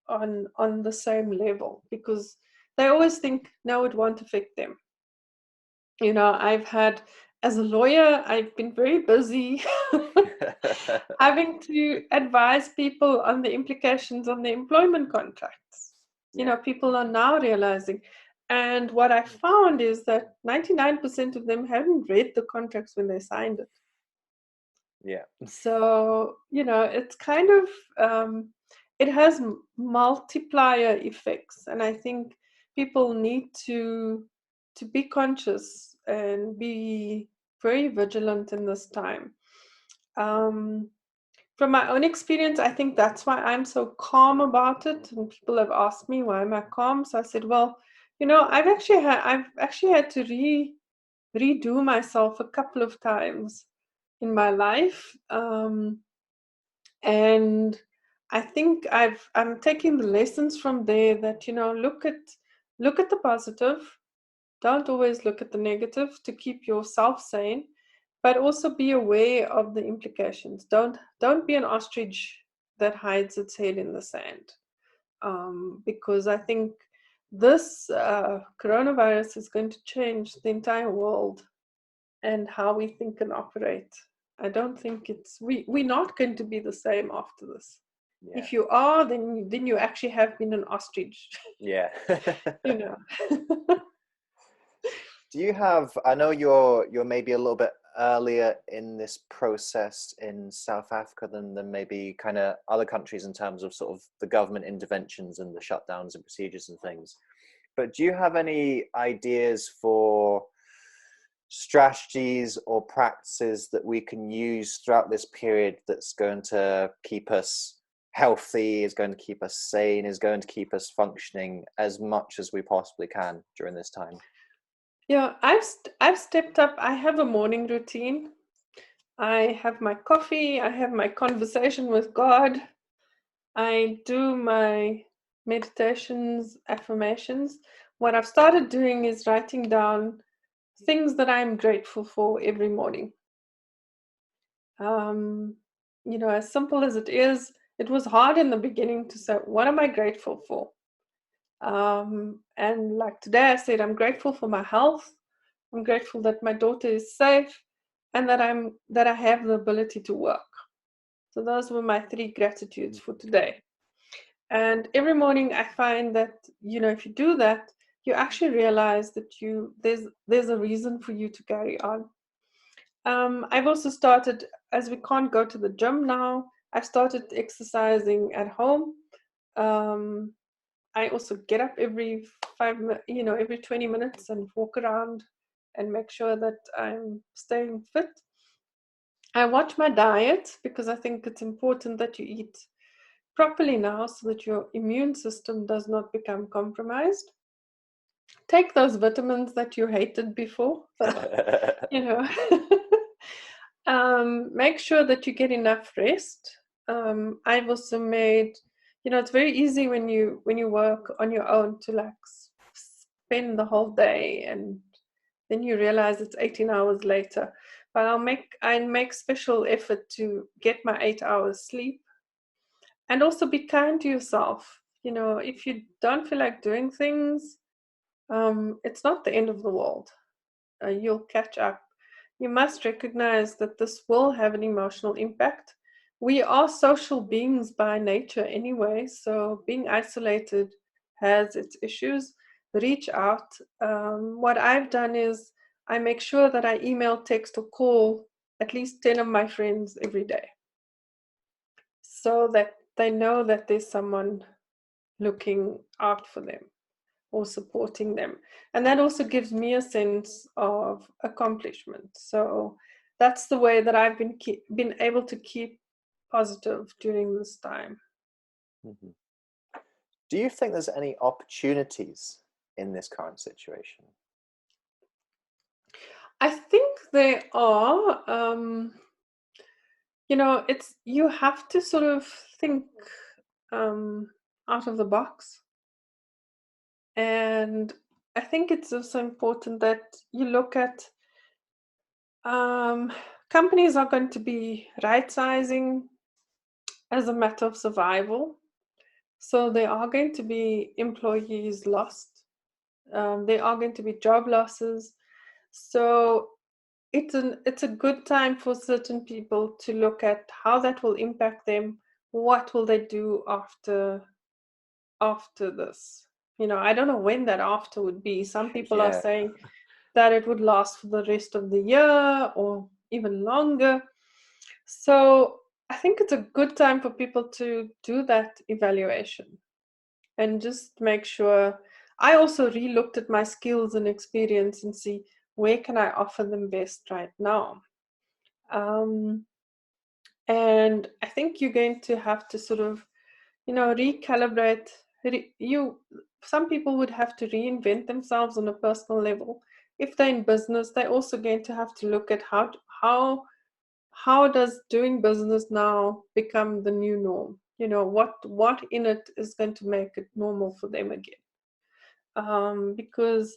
on the same level, because they always think, no, it won't affect them. As a lawyer, I've been very busy having to advise people on the implications on the employment contracts. People are now realizing. And what I found is that 99% of them hadn't read the contracts when they signed it. Yeah. So, it's kind of, it has multiplier effects. And I think people need to be conscious and be very vigilant in this time. From my own experience, I think that's why I'm so calm about it. And people have asked me, why am I calm? So I said, well, I've actually had to redo myself a couple of times in my life, and I think I'm taking the lessons from there. That look at the positive. Don't always look at the negative, to keep yourself sane, but also be aware of the implications. Don't be an ostrich that hides its head in the sand, because I think this coronavirus is going to change the entire world and how we think and operate. I don't think we're not going to be the same after this. Yeah. If you are, then you actually have been an ostrich. Yeah. Do you have, I know you're maybe a little bit earlier in this process in South Africa than maybe kind of other countries in terms of sort of the government interventions and the shutdowns and procedures and things. But do you have any ideas for strategies or practices that we can use throughout this period that's going to keep us healthy, is going to keep us sane, is going to keep us functioning as much as we possibly can during this time? Yeah, I've stepped up. I have a morning routine. I have my coffee. I have my conversation with God. I do my meditations, affirmations. what I've started doing is writing down things that I'm grateful for every morning. As simple as it is, it was hard in the beginning to say, what am I grateful for? And like today, I said, I'm grateful for my health. I'm grateful that my daughter is safe, and that I have the ability to work. So those were my 3 gratitudes for today. And every morning, I find that if you do that, you actually realize that there's a reason for you to carry on. I've also started, as we can't go to the gym now, I've started exercising at home. I also get up every every 20 minutes and walk around and make sure that I'm staying fit. I watch my diet because I think it's important that you eat properly now so that your immune system does not become compromised. Take those vitamins that you hated before, you know. Make sure that you get enough rest. I've also made, it's very easy when you work on your own to like spend the whole day, and then you realize it's 18 hours later. But I make special effort to get my 8 hours sleep, and also be kind to yourself. If you don't feel like doing things, it's not the end of the world. You'll catch up. You must recognize that this will have an emotional impact. We are social beings by nature anyway, so being isolated has its issues. Reach out. What I've done is I make sure that I email, text, or call at least 10 of my friends every day, so that they know that there's someone looking out for them or supporting them. And that also gives me a sense of accomplishment. So that's the way that I've been able to keep positive during this time. Mm-hmm. Do you think there's any opportunities in this current situation? I think there are. You have to sort of think out of the box. And I think it's also important that you look at companies are going to be right sizing as a matter of survival. So there are going to be employees lost. There are going to be job losses. So it's a good time for certain people to look at how that will impact them. What will they do after this? I don't know when that after would be. Some people are saying that it would last for the rest of the year or even longer. So I think it's a good time for people to do that evaluation and just make sure. I also re-looked at my skills and experience and see where can I offer them best right now. And I think you're going to have to sort of, recalibrate. Some people would have to reinvent themselves on a personal level. If they're in business, they're also going to have to look at how does doing business now become the new norm? What in it is going to make it normal for them again? Because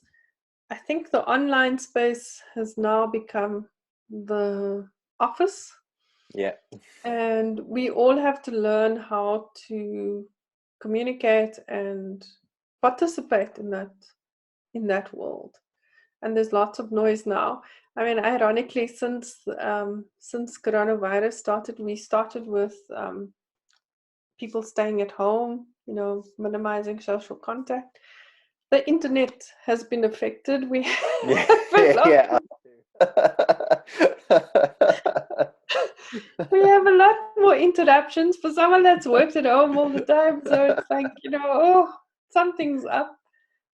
I think the online space has now become the office. Yeah. And we all have to learn how to communicate and participate in that world. And there's lots of noise now. I mean, ironically, since coronavirus started, we started with people staying at home, minimizing social contact. The internet has been affected. We have we have a lot more interruptions for someone that's worked at home all the time. So it's like, something's up.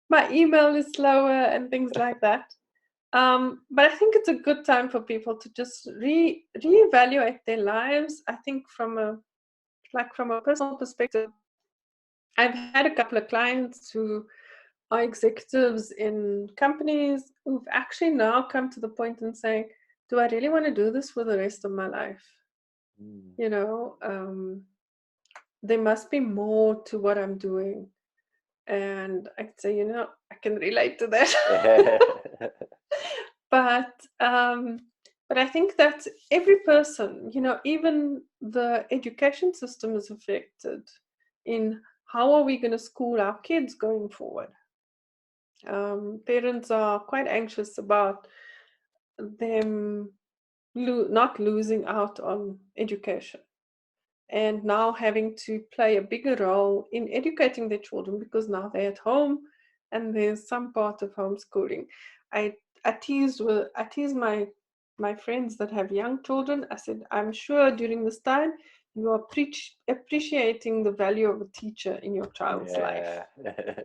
My email is slower and things like that. But I think it's a good time for people to just reevaluate their lives. I think from a personal perspective, I've had a couple of clients who are executives in companies who've actually now come to the point and saying, do I really want to do this for the rest of my life? There must be more to what I'm doing. And I'd say, I can relate to that. But I think that every person, even the education system is affected in how are we going to school our kids going forward. Parents are quite anxious about them not losing out on education and now having to play a bigger role in educating their children because now they're at home and there's some part of homeschooling. I I tease my friends that have young children. I said, I'm sure during this time you are appreciating the value of a teacher in your child's life. Yeah.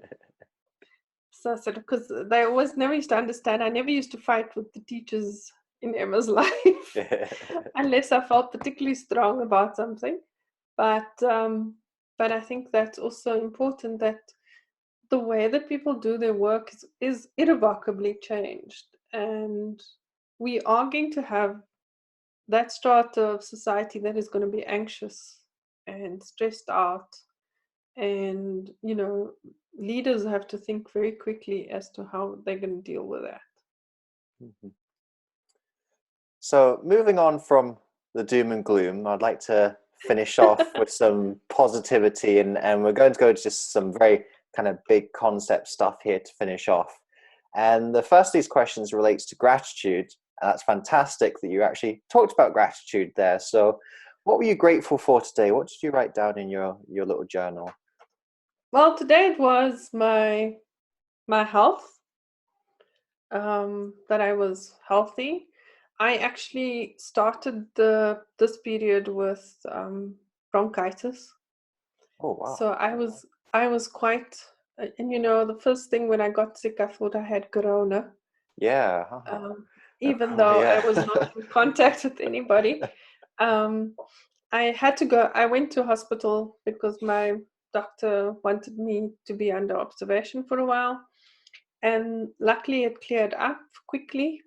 So I said, because they always never used to understand. I never used to fight with the teachers in Emma's life unless I felt particularly strong about something. But I think that's also important that the way that people do their work is irrevocably changed. And we are going to have that strata of society that is going to be anxious and stressed out. And, leaders have to think very quickly as to how they're going to deal with that. Mhm. So moving on from the doom and gloom, I'd like to finish off with some positivity, and we're going to go to just some very kind of big concept stuff here to finish off. And the first of these questions relates to gratitude. And that's fantastic that you actually talked about gratitude there. So what were you grateful for today? What did you write down in your little journal? Well, today it was my health, that I was healthy. I actually started this period with bronchitis. Oh, wow. So I was quite, and the first thing when I got sick, I thought I had corona, Yeah. um, No even problem. though I Yeah. was not in contact with anybody. Um, I had to go. I went to hospital because my doctor wanted me to be under observation for a while, and luckily it cleared up quickly.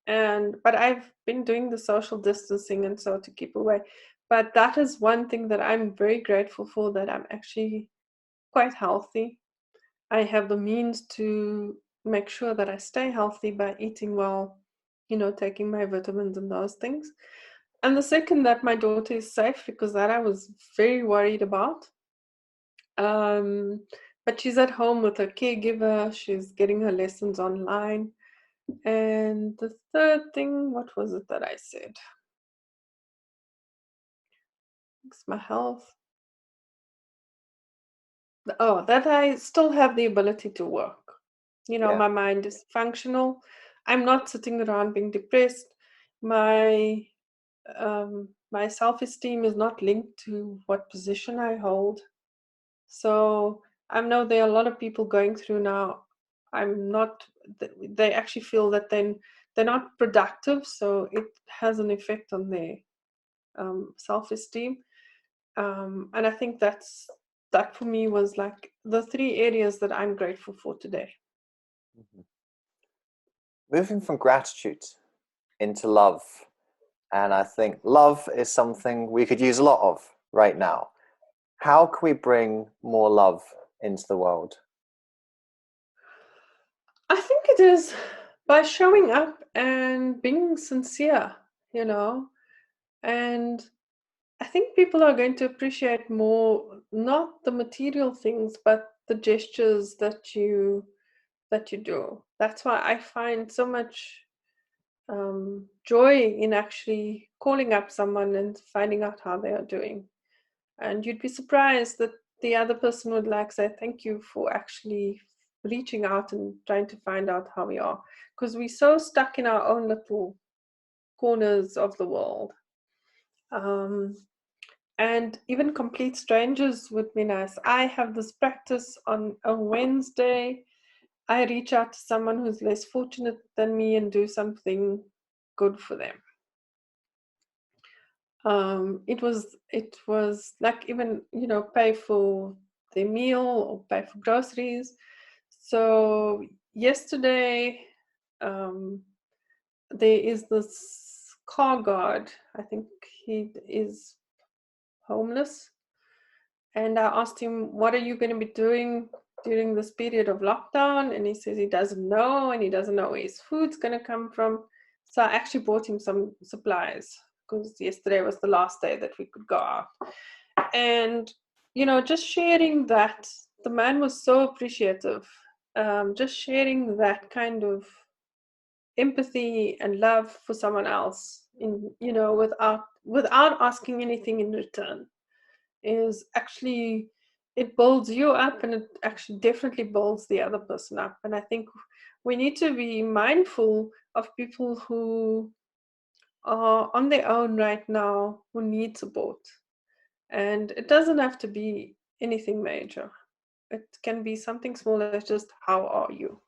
But I've been doing the social distancing and so to keep away. But that is one thing that I'm very grateful for, that I'm actually quite healthy. I have the means to make sure that I stay healthy by eating well, taking my vitamins and those things. And the second, that my daughter is safe, because that I was very worried about. Um, but she's at home with her caregiver. She's getting her lessons online. And the third thing, what was it that I said? It's my health. Oh, that I still have the ability to work. Yeah. My mind is functional. I'm not sitting around being depressed. My self-esteem is not linked to what position I hold. So I know there are a lot of people going through now. I'm not. They actually feel that then they're not productive, so it has an effect on their self-esteem. And I think that for me was like the three areas that I'm grateful for today. Mhm. Moving from gratitude into love. And I think love is something we could use a lot of right now. How can we bring more love into the world? I think it is by showing up and being sincere, and I think people are going to appreciate more, not the material things, but the gestures that you do. That's why I find so much joy in actually calling up someone and finding out how they are doing. And you'd be surprised that the other person would like say thank you for actually reaching out and trying to find out how we are, because we're so stuck in our own little corners of the world. Um, and even complete strangers would be nice. I have this practice on a Wednesday. I reach out to someone who's less fortunate than me and do something good for them. It was like, even pay for their meal or pay for groceries. So yesterday, um, there is this car guard. I think he is homeless, and I asked him, "What are you going to be doing during this period of lockdown, and he says he doesn't know, and he doesn't know where his food's going to come from. So I actually bought him some supplies because yesterday was the last day that we could go out. And, just sharing that, the man was so appreciative. Just sharing that kind of empathy and love for someone else, without asking anything in return, is actually, it builds you up, and it actually definitely builds the other person up. And I think we need to be mindful of people who are on their own right now, who need support. And it doesn't have to be anything major. It can be something small, as just, how are you?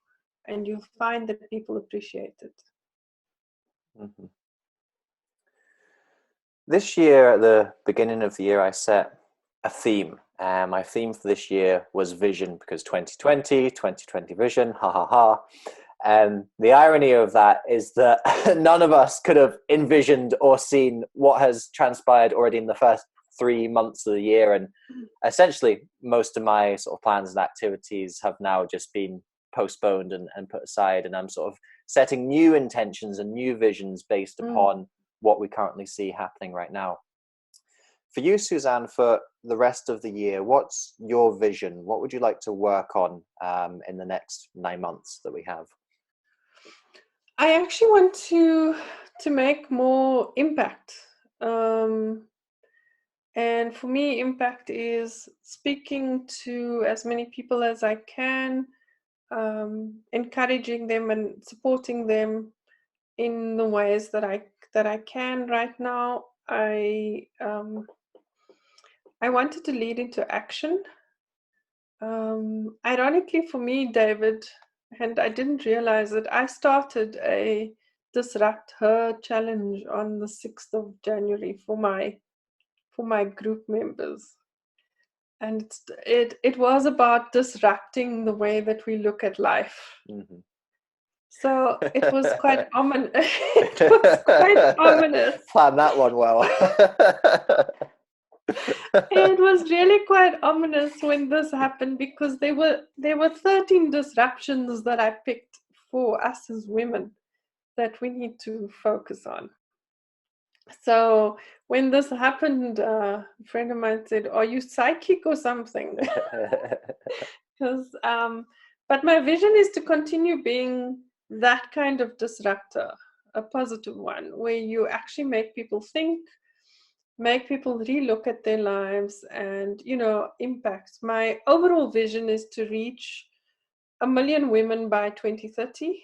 And you'll find that people appreciate it. Mhm. This year, at the beginning of the year, I set a theme. My theme for this year was vision, because 2020 vision, ha ha ha. And the irony of that is that none of us could have envisioned or seen what has transpired already in the first 3 months of the year. And essentially, most of my sort of plans and activities have now just been postponed and put aside. And I'm sort of setting new intentions and new visions based upon what we currently see happening right now. For you, Suzanne, for the rest of the year, what's your vision? What would you like to work on in the next 9 months that we have? I actually want to make more impact. And for me, impact is speaking to as many people as I can, encouraging them and supporting them in the ways that I can right now. I wanted to lead into action. Ironically for me, David, and I didn't realize it, I started a Disrupt Her challenge on the 6th of January for my group members. And it was about disrupting the way that we look at life. Mm-hmm. So it was quite ominous. It was quite ominous. Plan that one well. It was really quite ominous when this happened, because there were 13 disruptions that I picked for us as women that we need to focus on. So when this happened, a friend of mine said, "Are you psychic or something?" Because, but my vision is to continue being that kind of disruptor, a positive one, where you actually make people think, make people relook at their lives, and impact. My overall vision is to reach 1 million women by 2030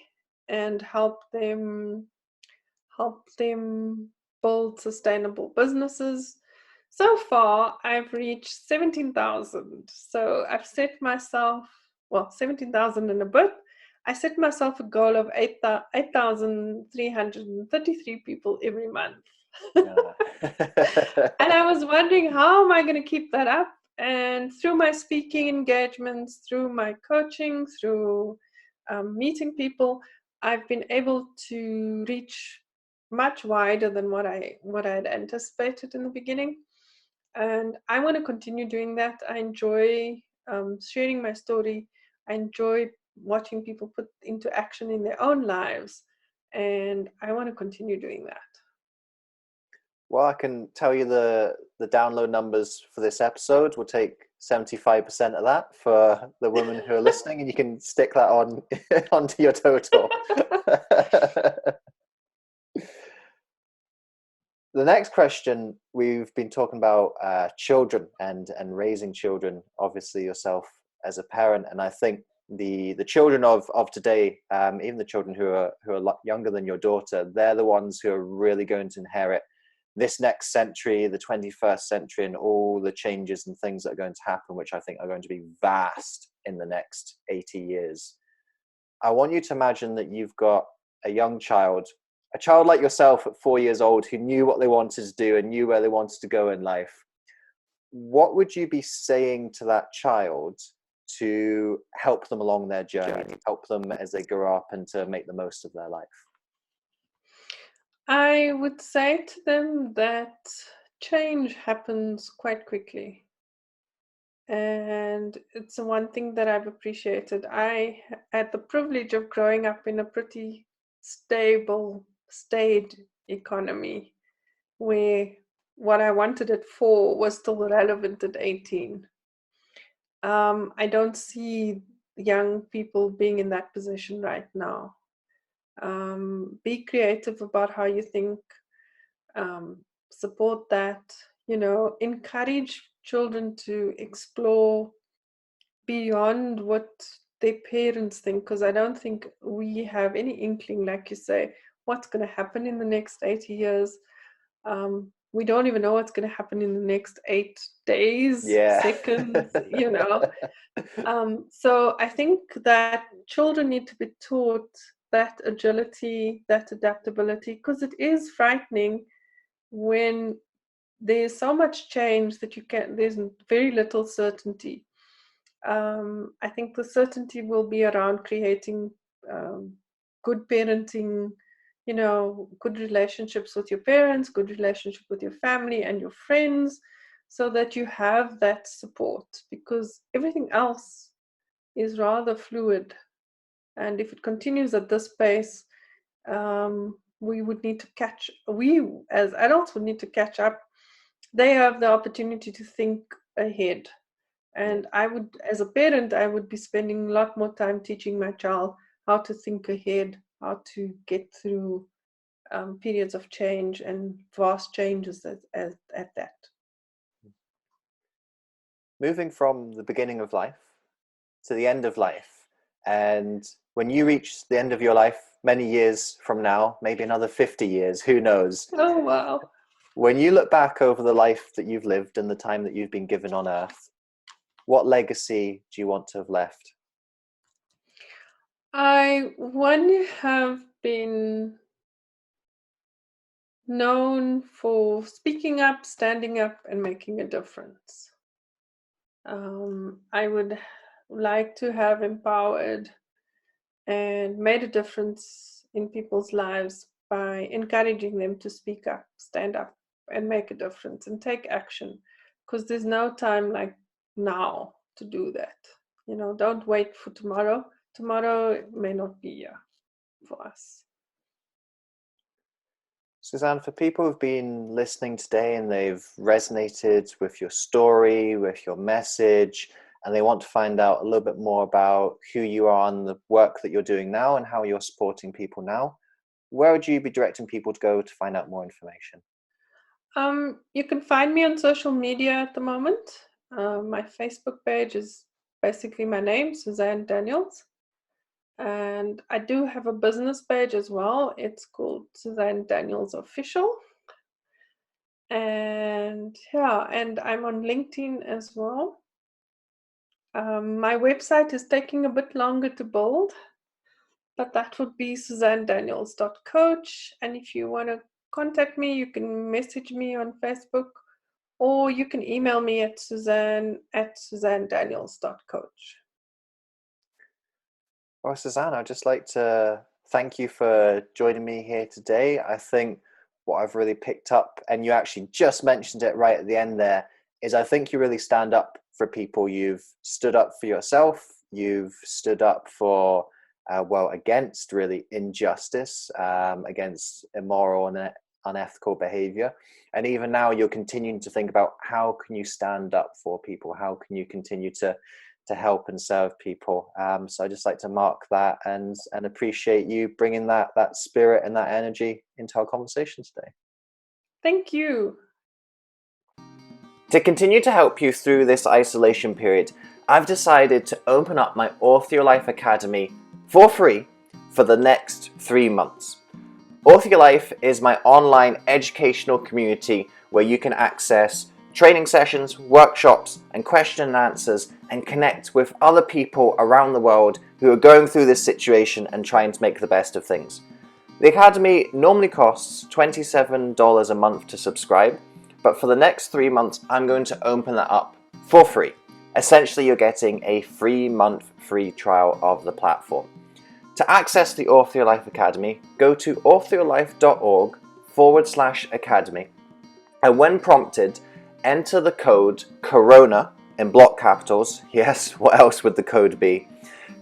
and help them build sustainable businesses. So far, I've reached 17,000. So I've set myself, 17,000 and a bit. I set myself a goal of 8,333 people every month. And I was wondering, how am I going to keep that up? And through my speaking engagements, through my coaching, through meeting people, I've been able to reach much wider than what I had anticipated in the beginning. And I want to continue doing that. I enjoy sharing my story. I enjoy watching people put into action in their own lives. And I want to continue doing that. Well, I can tell you the download numbers for this episode. We'll take 75% of that for the women who are listening, and you can stick that onto your total. The next question, we've been talking about children and raising children, obviously yourself as a parent. And I think the children of today, even the children who are younger than your daughter, they're the ones who are really going to inherit this next century, the 21st century, and all the changes and things that are going to happen, which I think are going to be vast in the next 80 years. I want you to imagine that you've got a young child, a child like yourself at 4 years old, who knew what they wanted to do and knew where they wanted to go in life. What would you be saying to that child to help them along their journey, help them as they grow up and to make the most of their life? I would say to them that change happens quite quickly. And it's one thing that I've appreciated. I had the privilege of growing up in a pretty stable, staid economy where what I wanted it for was still relevant at 18. I don't see young people being in that position right now. Be creative about how you think, support that, encourage children to explore beyond what their parents think, because I don't think we have any inkling, like you say, what's going to happen in the next 80 years. We don't even know what's going to happen in the next 8 days, Yeah. seconds. So I think that children need to be taught that agility, that adaptability, because it is frightening when there's so much change that there's very little certainty. I think the certainty will be around creating good parenting, good relationships with your parents, good relationship with your family and your friends, so that you have that support, because everything else is rather fluid. And if it continues at this pace, we as adults would need to catch up. They have the opportunity to think ahead. And as a parent, I would be spending a lot more time teaching my child how to think ahead, how to get through periods of change and vast changes at that. Moving from the beginning of life to the end of life, and when you reach the end of your life many years from now, maybe another 50 years, who knows? Oh, wow. When you look back over the life that you've lived and the time that you've been given on earth, what legacy do you want to have left? I want to have been known for speaking up, standing up, and making a difference. I would like to have empowered and made a difference in people's lives by encouraging them to speak up, stand up, and make a difference and take action. Because there's no time like now to do that. Don't wait for tomorrow. Tomorrow may not be here for us. Suzanne, for people who've been listening today and they've resonated with your story, with your message, and they want to find out a little bit more about who you are and the work that you're doing now and how you're supporting people now, where would you be directing people to go to find out more information? You can find me on social media at the moment. My Facebook page is basically my name, Suzanne Daniels. And I do have a business page as well. It's called Suzanne Daniels Official. And I'm on LinkedIn as well. My website is taking a bit longer to build, but that would be suzannedaniels.coach. And if you want to contact me, you can message me on Facebook, or you can email me at suzannedaniels.coach. Well, Suzanne, I'd just like to thank you for joining me here today. I think what I've really picked up, and you actually just mentioned it right at the end there, is I think you really stand up for people. You've stood up for yourself. You've stood up for, against really injustice, against immoral and unethical behavior. And even now you're continuing to think about how can you stand up for people? How can you continue to help and serve people? So I just like to mark that and appreciate you bringing that spirit and that energy into our conversation today. Thank you. To continue to help you through this isolation period, I've decided to open up my Author Your Life Academy for free for the next 3 months. Author Your Life is my online educational community where you can access training sessions, workshops, and question and answers, and connect with other people around the world who are going through this situation and trying to make the best of things. The Academy normally costs $27 a month to subscribe, but for the next 3 months, I'm going to open that up for free. Essentially, you're getting a 3-month free trial of the platform. To access the Author Your Life Academy, go to authoryourlife.org/academy, and when prompted, enter the code CORONA in block capitals, yes, what else would the code be?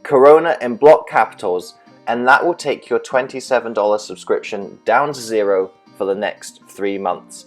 Corona in block capitals, and that will take your $27 subscription down to zero for the next 3 months.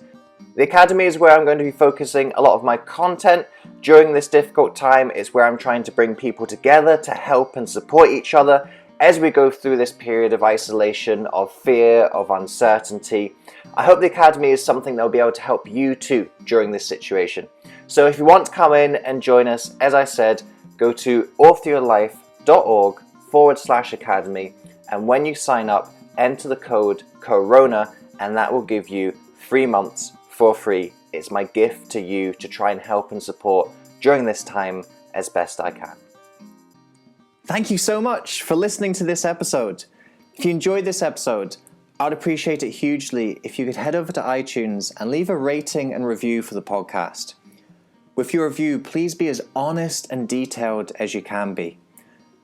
The Academy is where I'm going to be focusing a lot of my content during this difficult time. It's where I'm trying to bring people together to help and support each other as we go through this period of isolation, of fear, of uncertainty. I hope the Academy is something that will be able to help you too during this situation. So if you want to come in and join us, as I said, go to authoryourlife.org/academy, and when you sign up, enter the code CORONA, and that will give you 3 months for free. It's my gift to you to try and help and support during this time as best I can. Thank you so much for listening to this episode. If you enjoyed this episode, I'd appreciate it hugely if you could head over to iTunes and leave a rating and review for the podcast. With your review, please be as honest and detailed as you can be,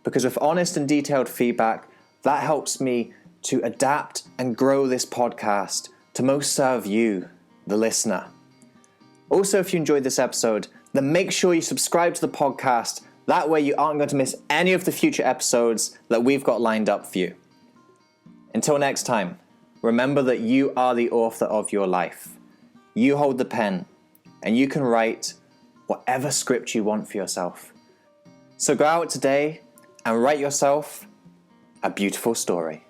because with honest and detailed feedback, that helps me to adapt and grow this podcast to most serve you, the listener. Also, if you enjoyed this episode, then make sure you subscribe to the podcast. That way you aren't going to miss any of the future episodes that we've got lined up for you. Until next time, remember that you are the author of your life. You hold the pen, and you can write whatever script you want for yourself. So go out today and write yourself a beautiful story.